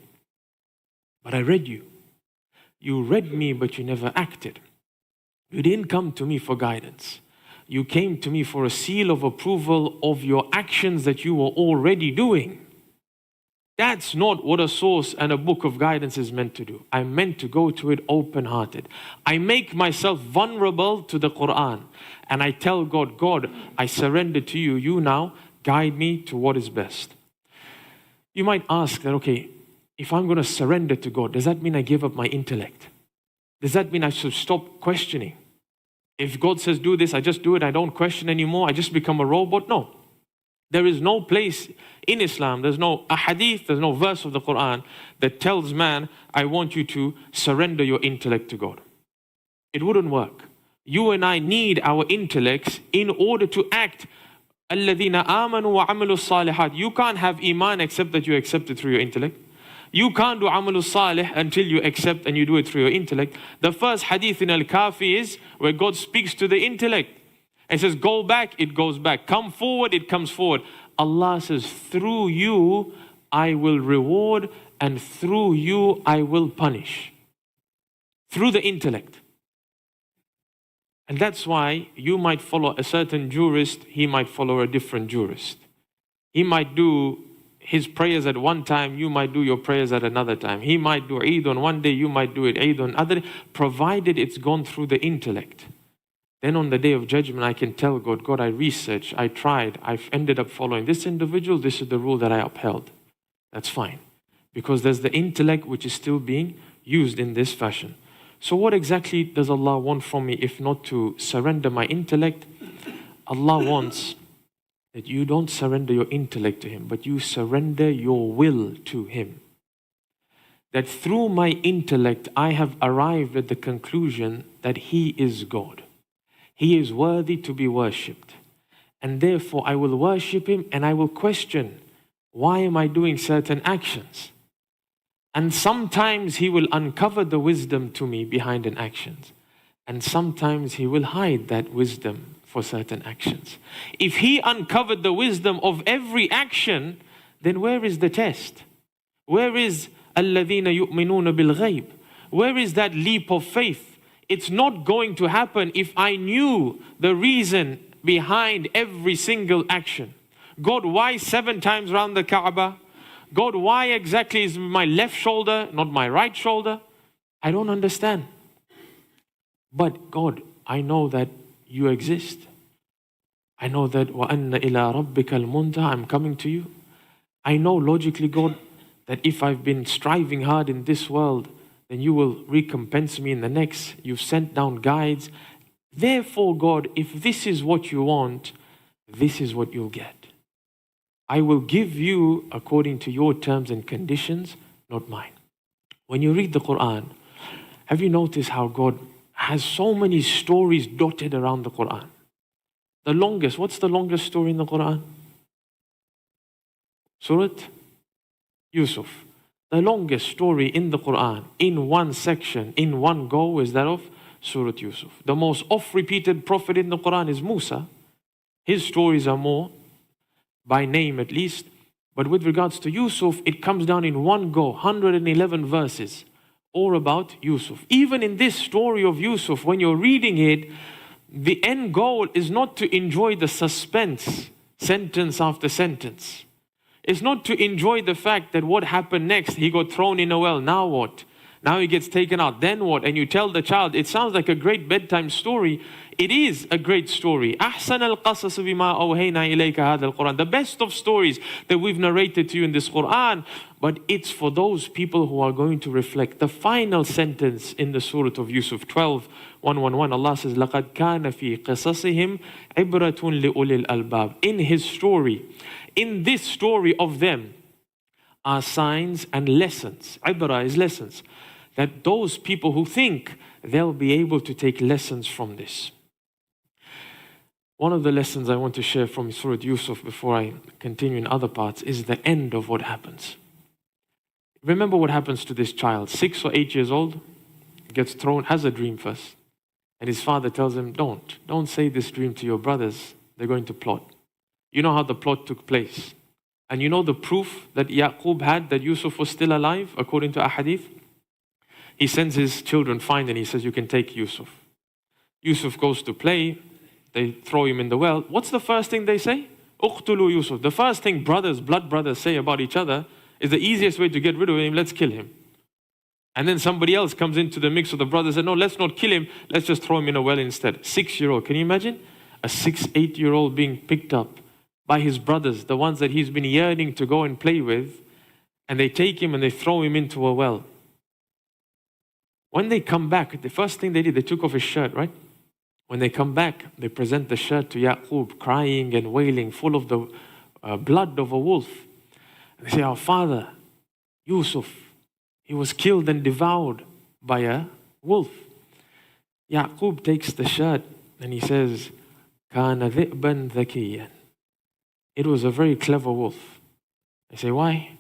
But I read you. You read me, but you never acted. You didn't come to me for guidance. You came to me for a seal of approval of your actions that you were already doing. That's not what a source and a book of guidance is meant to do. I'm meant to go to it open-hearted. I make myself vulnerable to the Quran. And I tell God, God, I surrender to you. You now guide me to what is best. You might ask that, okay, if I'm going to surrender to God, does that mean I give up my intellect? Does that mean I should stop questioning? If God says do this, I just do it. I don't question anymore. I just become a robot? No. There is no place in Islam, there's no hadith, there's no verse of the Quran that tells man, I want you to surrender your intellect to God. It wouldn't work. You and I need our intellects in order to act. الَّذِينَ آمَنُوا وَعَمِلُوا الصَّالِحَاتِ. You can't have iman except that you accept it through your intellect. You can't do amalul salih until you accept and you do it through your intellect. The first hadith in Al-Kafi is where God speaks to the intellect and says, go back, it goes back. Come forward, it comes forward. Allah says, through you I will reward and through you I will punish. Through the intellect. And that's why you might follow a certain jurist, he might follow a different jurist. He might do his prayers at one time, you might do your prayers at another time. He might do Eid on one day, you might do it Eid on another day, provided it's gone through the intellect. Then on the Day of Judgment, I can tell God, God, I researched, I tried, I've ended up following this individual, this is the rule that I upheld. That's fine. Because there's the intellect which is still being used in this fashion. So what exactly does Allah want from me if not to surrender my intellect? Allah wants that you don't surrender your intellect to Him, but you surrender your will to Him. That through my intellect, I have arrived at the conclusion that He is God. He is worthy to be worshipped. And therefore, I will worship Him and I will question, why am I doing certain actions? And sometimes He will uncover the wisdom to me behind an action. And sometimes He will hide that wisdom for certain actions. If He uncovered the wisdom of every action, then where is the test? Where is الَّذِينَ يُؤْمِنُونَ بِالْغَيْبِ. Where is that leap of faith? It's not going to happen if I knew the reason behind every single action. God, why 7 times round the Kaaba? God, why exactly is my left shoulder, not my right shoulder? I don't understand. But God, I know that you exist. I know that وَأَنَّ إِلَىٰ رَبِّكَ الْمُنْتَهَى, I'm coming to you. I know logically, God, that if I've been striving hard in this world, then you will recompense me in the next. You've sent down guides. Therefore, God, if this is what you want, this is what you'll get. I will give you according to your terms and conditions, not mine. When you read the Quran, have you noticed how God has so many stories dotted around the Quran? The longest, what's the longest story in the Quran? Surat Yusuf. The longest story in the Quran, in one section, in one go, is that of Surat Yusuf. The most oft-repeated prophet in the Quran is Musa. His stories are more, by name at least. But with regards to Yusuf, it comes down in one go, 111 verses, all about Yusuf. Even in this story of Yusuf, when you're reading it, the end goal is not to enjoy the suspense, sentence after sentence. It's not to enjoy the fact that what happened next, he got thrown in a well, now what? Now he gets taken out, then what? And you tell the child, it sounds like a great bedtime story. It is a great story. أحسن القصص بما أوهينا إليك هذا القرآن. The best of stories that we've narrated to you in this Quran. But it's for those people who are going to reflect. The final sentence in the Surah of Yusuf 12:111, Allah says, لَقَدْ كَانَ فِي قِصَصِهِمْ عِبْرَةٌ لِأُولِي الْأَلْبَابِ. In his story, in this story of them, are signs and lessons. Ibrah is lessons. That those people who think they'll be able to take lessons from this. One of the lessons I want to share from Surah Yusuf before I continue in other parts is the end of what happens. Remember what happens to this child, 6 or 8 years old, gets thrown, has a dream first. And his father tells him, don't say this dream to your brothers. They're going to plot. You know how the plot took place. And you know the proof that Yaqub had that Yusuf was still alive, according to a hadith? He sends his children find and he says, you can take Yusuf. Yusuf goes to play. They throw him in the well. What's the first thing they say? Uqtulu Yusuf. The first thing blood brothers say about each other is the easiest way to get rid of him, let's kill him. And then somebody else comes into the mix of the brothers and no, let's not kill him, let's just throw him in a well instead. 6-year-old, can you imagine? A 6-8-year-old being picked up by his brothers, the ones that he's been yearning to go and play with, and they take him and they throw him into a well. When they come back, the first thing they did, they took off his shirt, right? When they come back, they present the shirt to Yaqub, crying and wailing, full of the blood of a wolf. And they say, our father, Yusuf, he was killed and devoured by a wolf. Yaqub takes the shirt and he says, كَانَ ذِئْبًا ذَكِيًّا. It was a very clever wolf. They say, why?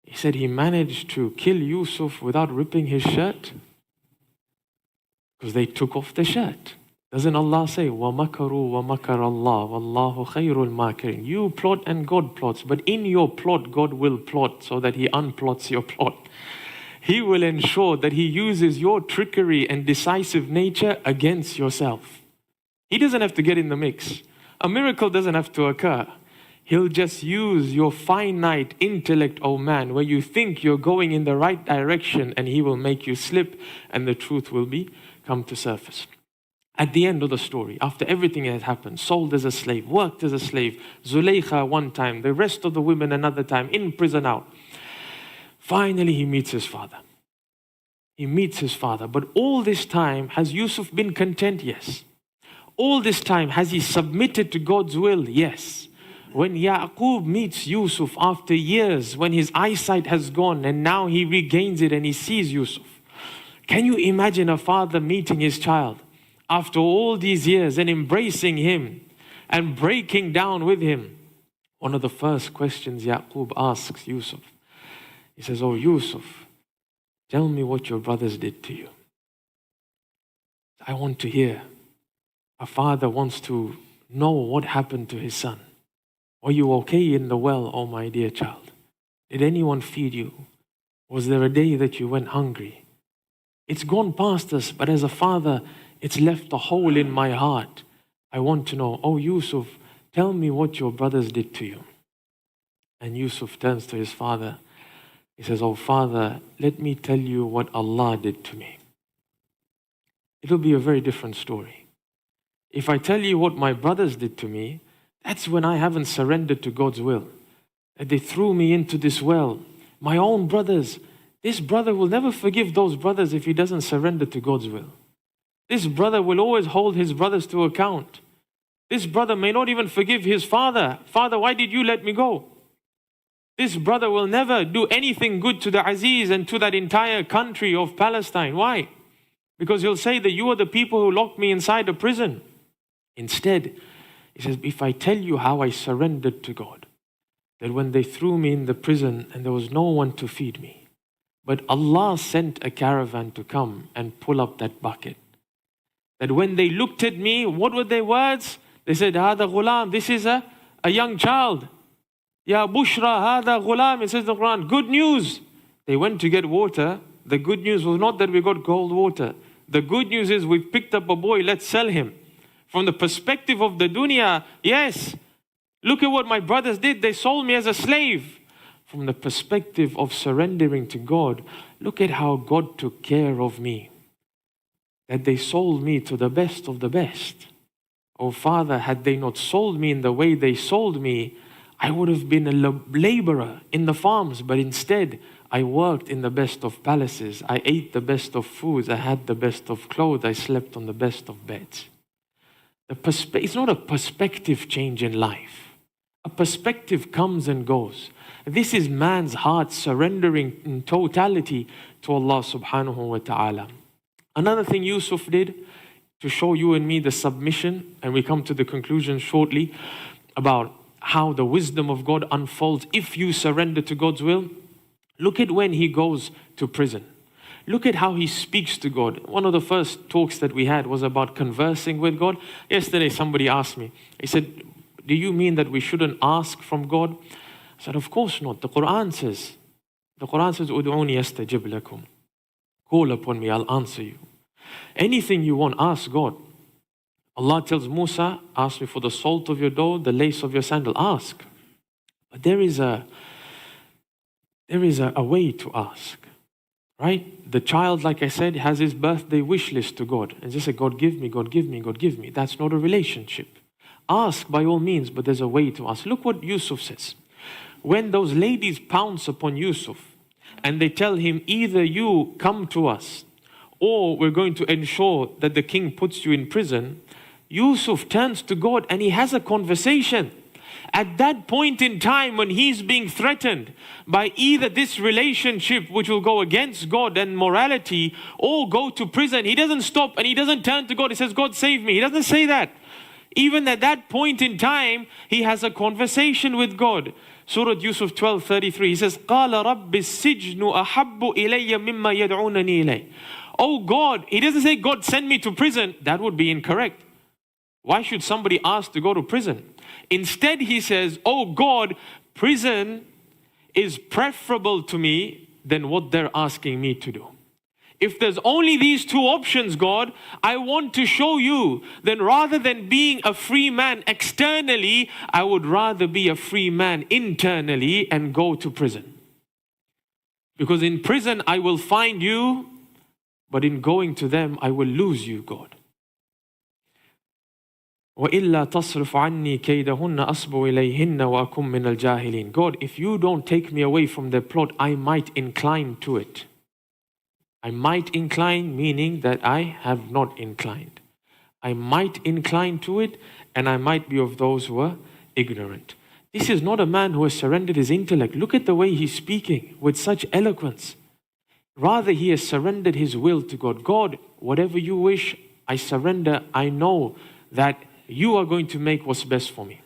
He said he managed to kill Yusuf without ripping his shirt. Because they took off the shirt. Doesn't Allah say, وَمَكَرُوا وَمَكَرَ اللَّهُ وَاللَّهُ خَيْرُ الْمَاكِرِينَ. You plot and God plots, but in your plot, God will plot so that He unplots your plot. He will ensure that He uses your trickery and decisive nature against yourself. He doesn't have to get in the mix. A miracle doesn't have to occur. He'll just use your finite intellect, oh man, where you think you're going in the right direction, and He will make you slip and the truth will come to surface. At the end of the story, after everything has happened, sold as a slave, worked as a slave, Zulaykha one time, the rest of the women another time, in prison out. Finally, he meets his father. He meets his father. But all this time, has Yusuf been content? Yes. All this time, has he submitted to God's will? Yes. When Yaqub meets Yusuf after years, when his eyesight has gone and now he regains it and he sees Yusuf. Can you imagine a father meeting his child after all these years and embracing him and breaking down with him? One of the first questions Yaqub asks Yusuf. He says, oh Yusuf, tell me what your brothers did to you. I want to hear. A father wants to know what happened to his son. Are you okay in the well, oh my dear child? Did anyone feed you? Was there a day that you went hungry? It's gone past us, but as a father, it's left a hole in my heart. I want to know, oh Yusuf, tell me what your brothers did to you. And Yusuf turns to his father. He says, oh father, let me tell you what Allah did to me. It'll be a very different story. If I tell you what my brothers did to me, that's when I haven't surrendered to God's will. That they threw me into this well. My own brothers. This brother will never forgive those brothers if he doesn't surrender to God's will. This brother will always hold his brothers to account. This brother may not even forgive his father. Father, why did you let me go? This brother will never do anything good to the Aziz and to that entire country of Palestine. Why? Because he'll say that you are the people who locked me inside a prison. Instead, he says, if I tell you how I surrendered to God, that when they threw me in the prison and there was no one to feed me, but Allah sent a caravan to come and pull up that bucket. That when they looked at me, what were their words? They said, Hada ghulam, this is a young child. Ya bushra, hada ghulam, it says in the Quran, good news. They went to get water. The good news was not that we got cold water. The good news is we've picked up a boy, let's sell him. From the perspective of the dunya, yes, look at what my brothers did. They sold me as a slave. From the perspective of surrendering to God, look at how God took care of me. That they sold me to the best of the best. Oh Father, had they not sold me in the way they sold me, I would have been a laborer in the farms. But instead, I worked in the best of palaces. I ate the best of foods. I had the best of clothes. I slept on the best of beds. It's not a perspective change in life. A perspective comes and goes. This is man's heart surrendering in totality to Allah subhanahu wa ta'ala. Another thing Yusuf did to show you and me the submission, and we come to the conclusion shortly about how the wisdom of God unfolds if you surrender to God's will. Look at when he goes to prison. Look at how he speaks to God. One of the first talks that we had was about conversing with God. Yesterday somebody asked me, he said, do you mean that we shouldn't ask from God? I said, of course not. The Quran says, Ud'uni astajib lakum. Call upon me, I'll answer you. Anything you want, ask God. Allah tells Musa, ask me for the salt of your dough, the lace of your sandal. Ask. But there is a way to ask. Right? The child, like I said, has his birthday wish list to God. And just say, God give me, God give me, God give me. That's not a relationship. Ask by all means, but there's a way to ask. Look what Yusuf says. When those ladies pounce upon Yusuf and they tell him, either you come to us or we're going to ensure that the king puts you in prison, Yusuf turns to God and he has a conversation. At that point in time when he's being threatened by either this relationship which will go against God and morality or go to prison, he doesn't stop and he doesn't turn to God. He says, God save me. He doesn't say that. Even at that point in time, he has a conversation with God. Surah Yusuf 12:33, he says, قَالَ رَبِّ السِّجْنُ أَحَبُّ إِلَيَّ مِمَّا يَدْعُونَنِي إِلَيْهِ. Oh God, he doesn't say, God send me to prison. That would be incorrect. Why should somebody ask to go to prison? Instead, he says, oh God, prison is preferable to me than what they're asking me to do. If there's only these two options, God, I want to show you, then rather than being a free man externally, I would rather be a free man internally and go to prison. Because in prison, I will find you, but in going to them, I will lose you, God. وَإِلَّا تَصْرِفْ عَنِّي كَيْدَهُنَّ أَصْبُ إِلَيْهِنَّ وَأَكُمْ مِنَ الْجَاهِلِينَ. God, if you don't take me away from their plot, I might incline to it. I might incline, meaning that I have not inclined. I might incline to it, and I might be of those who are ignorant. This is not a man who has surrendered his intellect. Look at the way he's speaking with such eloquence. Rather, he has surrendered his will to God. God, whatever you wish, I surrender. I know that you are going to make what's best for me.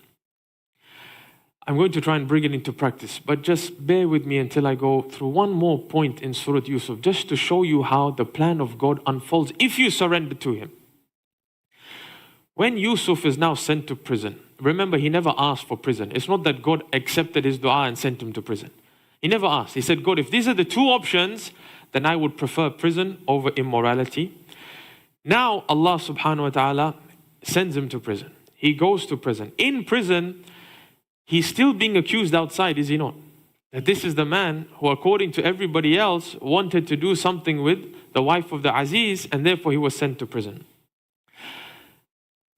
I'm going to try and bring it into practice, but just bear with me until I go through one more point in Surah Yusuf, just to show you how the plan of God unfolds if you surrender to him. When Yusuf is now sent to prison, remember he never asked for prison. It's not that God accepted his dua and sent him to prison. He never asked. He said, God, if these are the two options, then I would prefer prison over immorality. Now Allah subhanahu wa ta'ala sends him to prison. He goes to prison. In prison, he's still being accused outside, is he not? That this is the man who, according to everybody else, wanted to do something with the wife of the Aziz, and therefore he was sent to prison.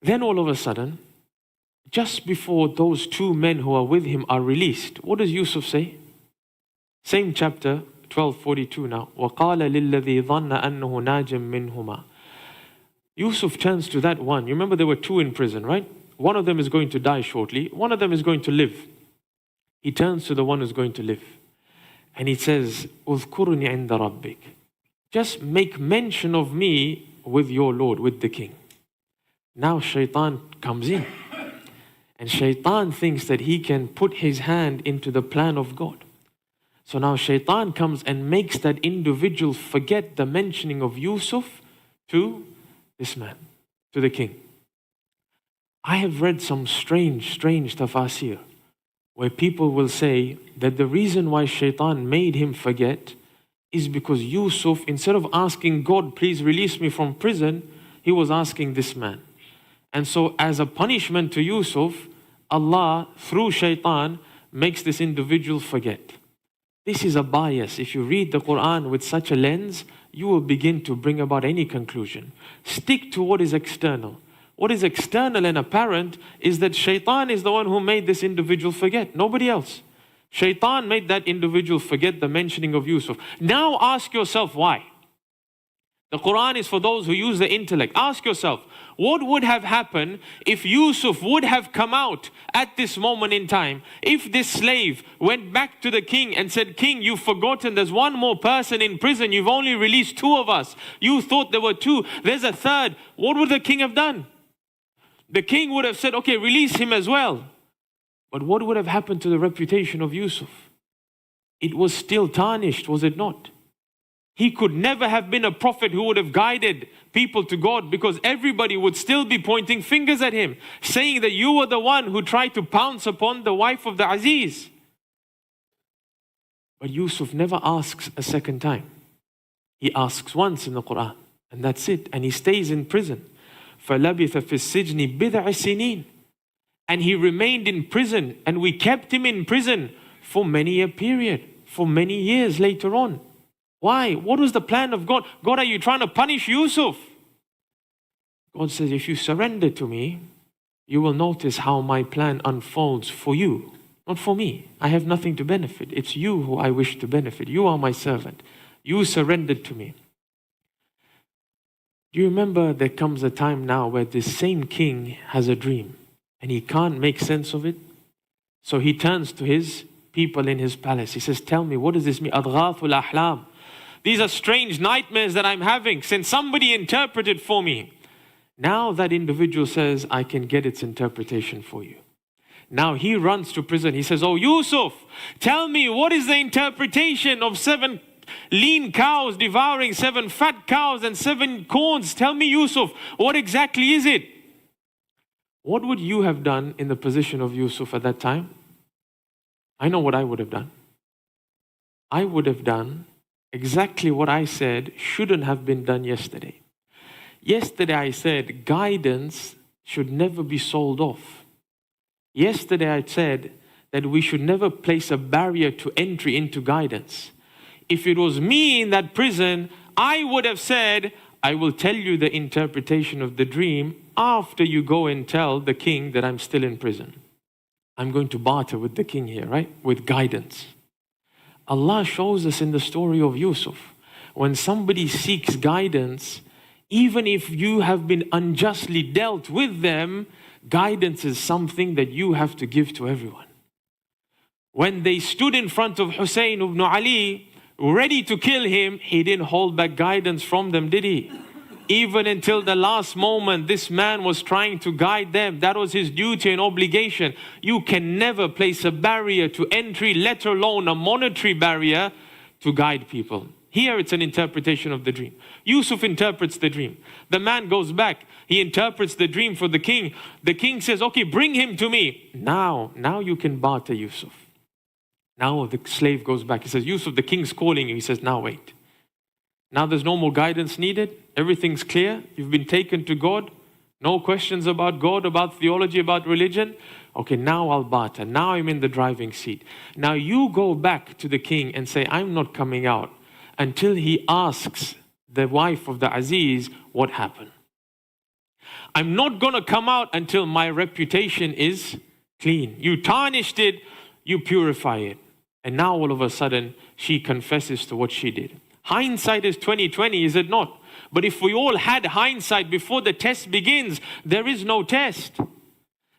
Then all of a sudden, just before those two men who are with him are released, what does Yusuf say? Same chapter, 12:42 now. وَقَالَ لِلَّذِي ظَنَّ أَنَّهُ نَاجٍ مِّنْهُمَا. Yusuf turns to that one. You remember there were two in prison, right? One of them is going to die shortly. One of them is going to live. He turns to the one who's going to live. And he says, اذكرني عند ربك. Just make mention of me with your Lord, with the king. Now shaitan comes in. And shaitan thinks that he can put his hand into the plan of God. So now shaitan comes and makes that individual forget the mentioning of Yusuf to this man, to the king. I have read some strange tafasir where people will say that the reason why shaitan made him forget is because Yusuf, instead of asking God, please release me from prison, he was asking this man. And so as a punishment to Yusuf, Allah, through shaitan, makes this individual forget. This is a bias. If you read the Quran with such a lens, you will begin to bring about any conclusion. Stick to what is external. What is external and apparent is that shaitan is the one who made this individual forget, nobody else. Shaitan made that individual forget the mentioning of Yusuf. Now ask yourself why. The Quran is for those who use the intellect. Ask yourself, what would have happened if Yusuf would have come out at this moment in time? If this slave went back to the king and said, King, you've forgotten there's one more person in prison. You've only released two of us. You thought there were two. There's a third. What would the king have done? The king would have said, okay, release him as well. But what would have happened to the reputation of Yusuf? It was still tarnished, was it not? He could never have been a prophet who would have guided people to God, because everybody would still be pointing fingers at him, saying that you were the one who tried to pounce upon the wife of the Aziz. But Yusuf never asks a second time. He asks once in the Quran, and that's it. And he stays in prison. فَلَبِثَ فِي السِّجْنِ بِضْعَ سِنِينَ. And he remained in prison, and we kept him in prison for many a period, for many years later on. Why? What was the plan of God? God, are you trying to punish Yusuf? God says, if you surrender to me, you will notice how my plan unfolds for you, not for me. I have nothing to benefit. It's you who I wish to benefit. You are my servant. You surrendered to me. Do you remember there comes a time now where this same king has a dream and he can't make sense of it? So he turns to his people in his palace. He says, tell me, what does this mean? Adghathul ahlam. These are strange nightmares that I'm having. Can somebody interpret it for me? Now that individual says, I can get its interpretation for you. Now he runs to prison. He says, oh Yusuf, tell me, what is the interpretation of 7 lean cows devouring 7 fat cows and 7 corns? Tell me, Yusuf, what exactly is it? What would you have done in the position of Yusuf at that time? I know what I would have done. I would have done exactly what I said shouldn't have been done yesterday. Yesterday I said guidance should never be sold off. Yesterday I said that we should never place a barrier to entry into guidance. If it was me in that prison, I would have said, I will tell you the interpretation of the dream after you go and tell the king that I'm still in prison. I'm going to barter with the king here, right? With guidance. Allah shows us in the story of Yusuf, when somebody seeks guidance, even if you have been unjustly dealt with them, guidance is something that you have to give to everyone. When they stood in front of Hussein ibn Ali, ready to kill him, he didn't hold back guidance from them, did he? Even until the last moment, this man was trying to guide them. That was his duty and obligation. You can never place a barrier to entry, let alone a monetary barrier to guide people. Here it's an interpretation of the dream. Yusuf interprets the dream. The man goes back. He interprets the dream for the king. The king says, okay, bring him to me. Now you can barter Yusuf. Now the slave goes back. He says, Yusuf, the king's calling you. He says, now wait. Now there's no more guidance needed. Everything's clear. You've been taken to God. No questions about God, about theology, about religion. Okay, now I'll barter. Now I'm in the driving seat. Now you go back to the king and say, I'm not coming out until he asks the wife of the Aziz what happened. I'm not going to come out until my reputation is clean. You tarnished it, you purify it. And now all of a sudden, she confesses to what she did. Hindsight is 20/20, is it not? But if we all had hindsight before the test begins, there is no test.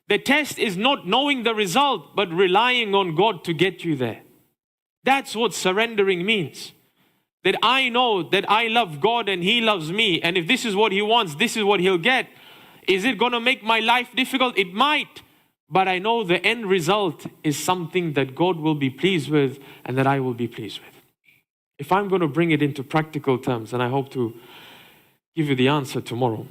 The test is not knowing the result, but relying on God to get you there. That's what surrendering means. That I know that I love God and He loves me. And if this is what He wants, this is what He'll get. Is it going to make my life difficult? It might. But I know the end result is something that God will be pleased with and that I will be pleased with. If I'm going to bring it into practical terms, and I hope to give you the answer tomorrow.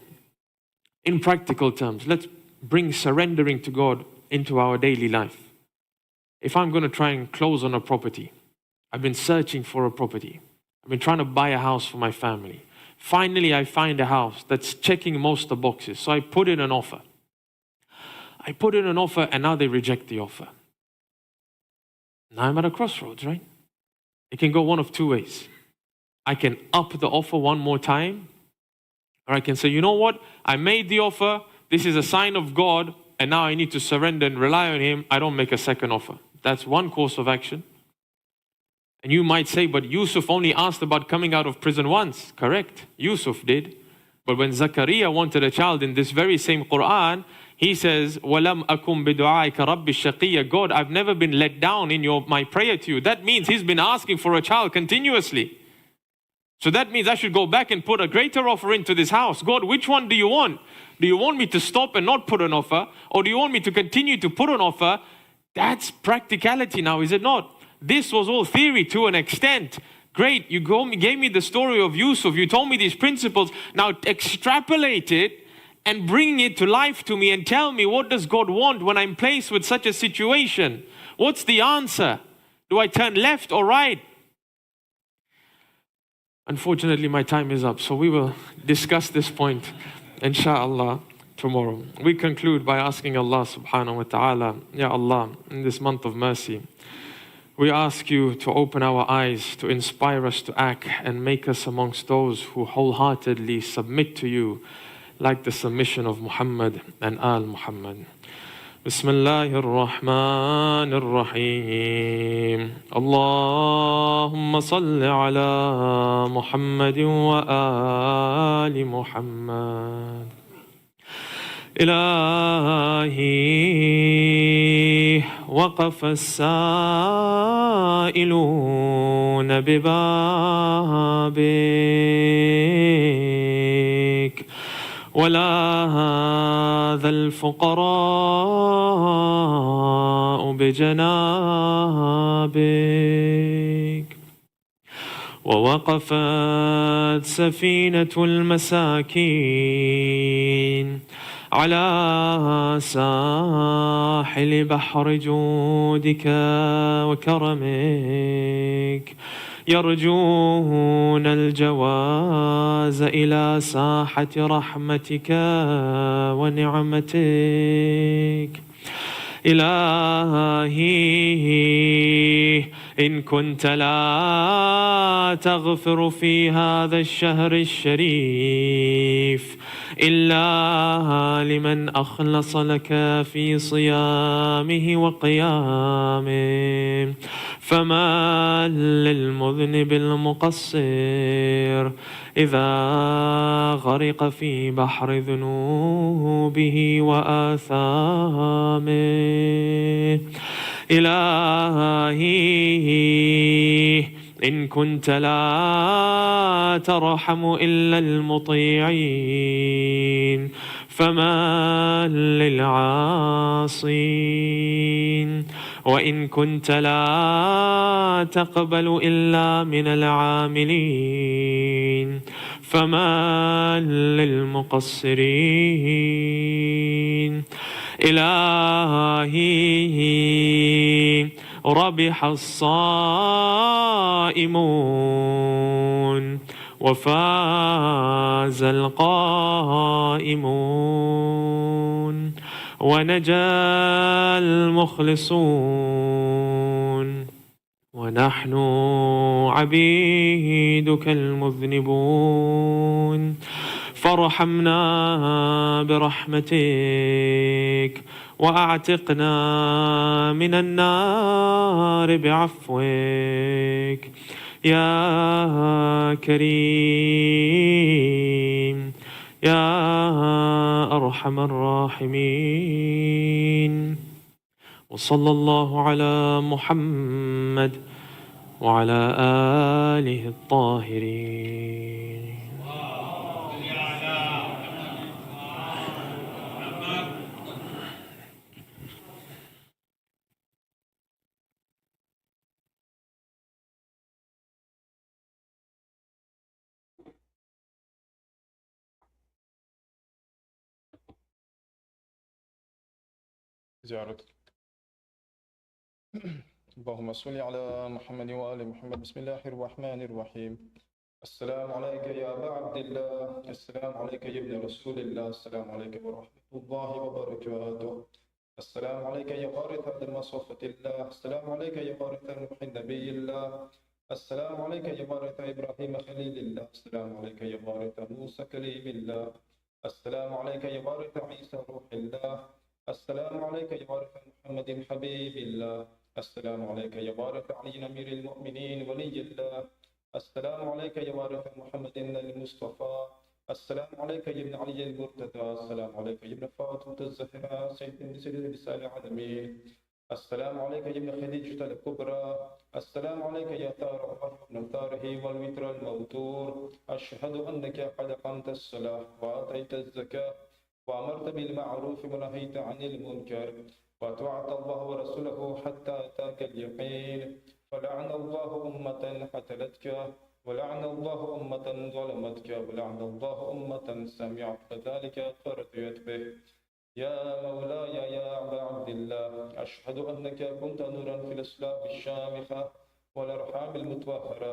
In practical terms, let's bring surrendering to God into our daily life. If I'm going to try and close on a property, I've been searching for a property. I've been trying to buy a house for my family. Finally, I find a house that's checking most of the boxes. So I put in an offer. And now they reject the offer. Now I'm at a crossroads, right? It can go one of two ways. I can up the offer one more time, or I can say, you know what? I made the offer. This is a sign of God, and now I need to surrender and rely on Him. I don't make a second offer. That's one course of action. And you might say, but Yusuf only asked about coming out of prison once. Correct. Yusuf did. But when Zakaria wanted a child in this very same Quran, he says, وَلَمْ أَكُمْ بِدُعَائِكَ رَبِّ الشَّقِيَّ. God, I've never been let down in my prayer to you. That means he's been asking for a child continuously. So that means I should go back and put a greater offer into this house. God, which one do you want? Do you want me to stop and not put an offer? Or do you want me to continue to put an offer? That's practicality now, is it not? This was all theory to an extent. Great, you gave me the story of Yusuf. You told me these principles. Now extrapolate it and bring it to life to me and tell me, what does God want when I'm placed with such a situation? What's the answer? Do I turn left or right? Unfortunately, my time is up. So we will discuss this point, inshallah, tomorrow. We conclude by asking Allah subhanahu wa ta'ala, Ya Allah, in this month of mercy, we ask you to open our eyes, to inspire us to act and make us amongst those who wholeheartedly submit to you like the submission of Muhammad and Al Muhammad. Bismillahir Rahmanir Rahim. Allahumma salli ala Muhammadin wa ali Muhammad. إلهي وقف السائلون ببابك ولا هذا الفقراء بجنابك ووقفت سفينة المساكين على ساحل بحر جودك وكرمك يرجون الجواز إلى ساحة رحمتك ونعمتك. إلهي إن كنت لا تغفر في هذا الشهر الشريف إلا لمن أخلص لك في صيامه وقيامه فما للمذنب المقصر إذا غرق في بحر ذنوبه وآثامه. إلهي إن كنت لا ترحم إلا المطيعين فما للعاصين وإن كنت لا تقبل إلا من العاملين فما للمقصرين. إلهي ربح الصائمون وفاز القائمون ونجا المخلصون ونحن عبيدك المذنبون فارحمنا برحمتك وأعتقنا من النار بعفوك يا كريم يا أرحم الراحمين. وصلى الله على محمد وعلى آله الطاهرين. زيارة. اللهم صل على محمد وآل محمد. بسم الله الرحمن الرحيم. السلام عليك يا أبا عبد الله، السلام عليك يا ابن رسول الله، السلام عليك ورحمة الله وبركاته. السلام عليك يا وارث عبد المصطفى الله، السلام عليك يا وارث نوح النبي الله، السلام عليك يا وارث إبراهيم خليل الله، السلام عليك يا وارث موسى كليم الله، السلام عليك يا وارث عيسى روح الله، السلام عليك يا وارث محمد حبيب الله، السلام عليك يا وارث علي أمير المؤمنين ولي الله، السلام عليك يا وارث محمد المصطفى، السلام عليك يا ابن علي المرتضى، السلام عليك يا ابن فاطمة الزهراء سيد نساء العالمين، السلام عليك يا ابن خديجة الكبرى، السلام عليك يا ثار الله ابن ثاره والوتر الموتور، أشهد أنك قد قمت الصلاة وآتيت الزكاة وأمرت بالمعروف ونهيت عن المنكر وأطعت الله ورسوله حتى أتاك اليقين، فلعن الله أمة قتلتك ولعن الله أمة ظلمتك ولعن الله أمة سمعت فذلك فرضيت به. يا مولاي يا أبا عبد الله، أشهد أنك كنت نورا في الأسلاب الشامخة والأرحام المطهرة،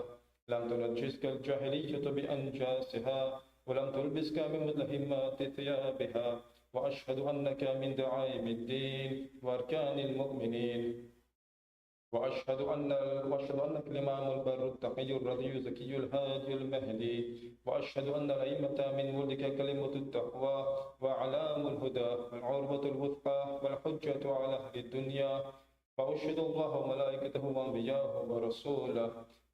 لم تنجسك الجاهلية بأنجاسها ولم تلبسك من ملهمات ثيابها، وأشهد أنك من دعائم الدين وأركان المؤمنين، وأشهد أنك الإمام البر التقي الرضي الزكي الهادي المهدي، وأشهد أن الأئمة من ولدك كلمة التقوى وأعلام الهدى والعروة الوثقى والحجة على أهل الدنيا، وأشهد الله وملائكته وأنبياءه ورسوله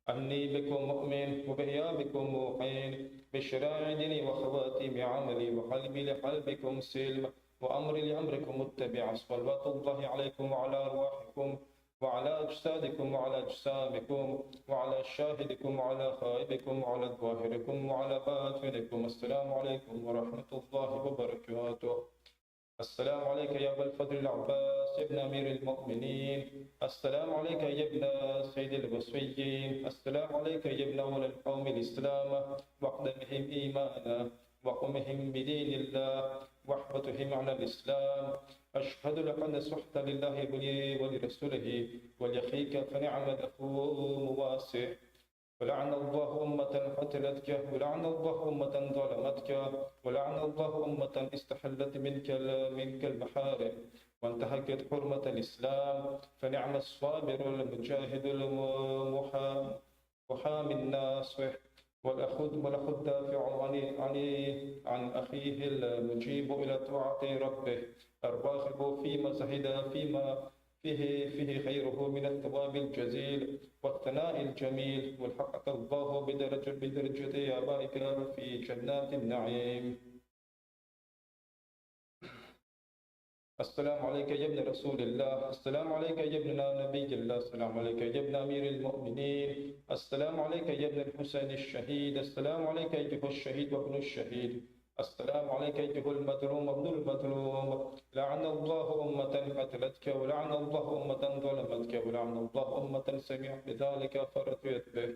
أني بكم مؤمن وبإيابكم موقن بشرائع ديني وخواتيم عملي وقلبي لقلبكم سلم وأمري لأمركم متبع، صلوات الله عليكم وعلى أرواحكم وعلى أجسادكم وعلى أجسامكم وعلى شاهدكم وعلى خائبكم وعلى ظاهركم وعلى باطنكم. السلام عليكم ورحمة الله وبركاته. السلام عليك يا أبا الفضل العباس ابن أمير المؤمنين، السلام عليك يا ابن سيد الوصيين، السلام عليك يا ابن أولى القوم الإسلام وأقدمهم إيمانا وقمهم بدين الله وأحبتهم على الإسلام. أشهد لك أن نصحت لله ولرسوله ولأخيك فنعم الأخو مواسع، ولعن الله أمة قتلتك ولعن الله أمة ظلمتك ولعن الله أمة استحلت منك المحارم وانتهكت حرمة الإسلام، فنعم الصابر المجاهد المحامي الناصح والأخ الدافع عن أخيه المجيب إلى طاعة ربه الراغب فيما زهد فيما فيه خيره من الثواب الجزيل والثناء الجميل، والحقق الله بدرجة آبائك في جنات النعيم. السلام عليك يا ابن رسول الله، السلام عليك يا ابن نبي الله، السلام عليك يا ابن أمير المؤمنين، السلام عليك يا ابن الحسين الشهيد، السلام عليك أيها الشهيد وابن الشهيد، السلام عليك أيها المظلوم وابن المظلوم. لعن الله أمة قتلتك ولعن الله أمة ظلمتك ولعن الله أمة سمعت بذلك فرضيت به.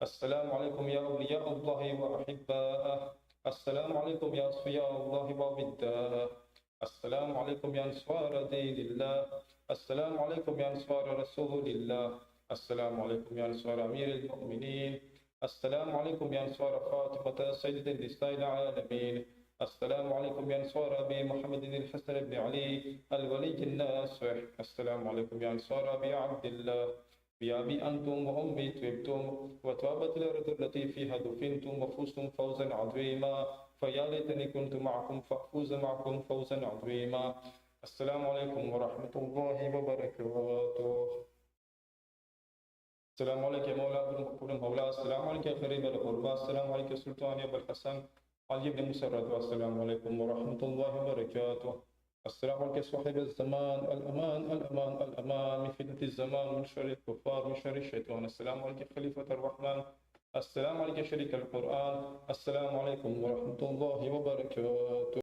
السلام عليكم يا أولياء الله وأحباءه، السلام عليكم يا أصفياء الله ووداءه، السلام عليكم يا أنصار دين الله. السلام عليكم يا أنصار رسول الله. السلام عليكم يا أنصار أمير المؤمنين. السلام عليكم يا أنصار فاطمة سيدة النساء العالمين. السلام عليكم يا أنصار أبي محمد الحسن بن علي الولي الناصح. السلام عليكم يا أنصار أبي عبد الله. بأبي أنتم وأمي طبتم وطابت الأرض التي فيها دفنتم وفزتم فوزا عظيما، فيا ليتني كنت معكم فأفوز معكم فوزا عظيما. السلام عليكم ورحمة الله وبركاته. السلام عليك يا مولا ابن مقبول المولى. السلام عليك يا قريب القربى. السلام عليك يا سلطان يا أبا الحسن علي بن مسرد. والسلام عليكم ورحمة الله وبركاته. السلام عليك يا صاحب الزمان. الأمان الأمان الأمان من فتنة الزمان، من شر الكفار، من شر الشيطان. السلام عليك يا خليفة الرحمن. السلام عليك يا شريك القرآن. السلام عليكم ورحمة الله وبركاته.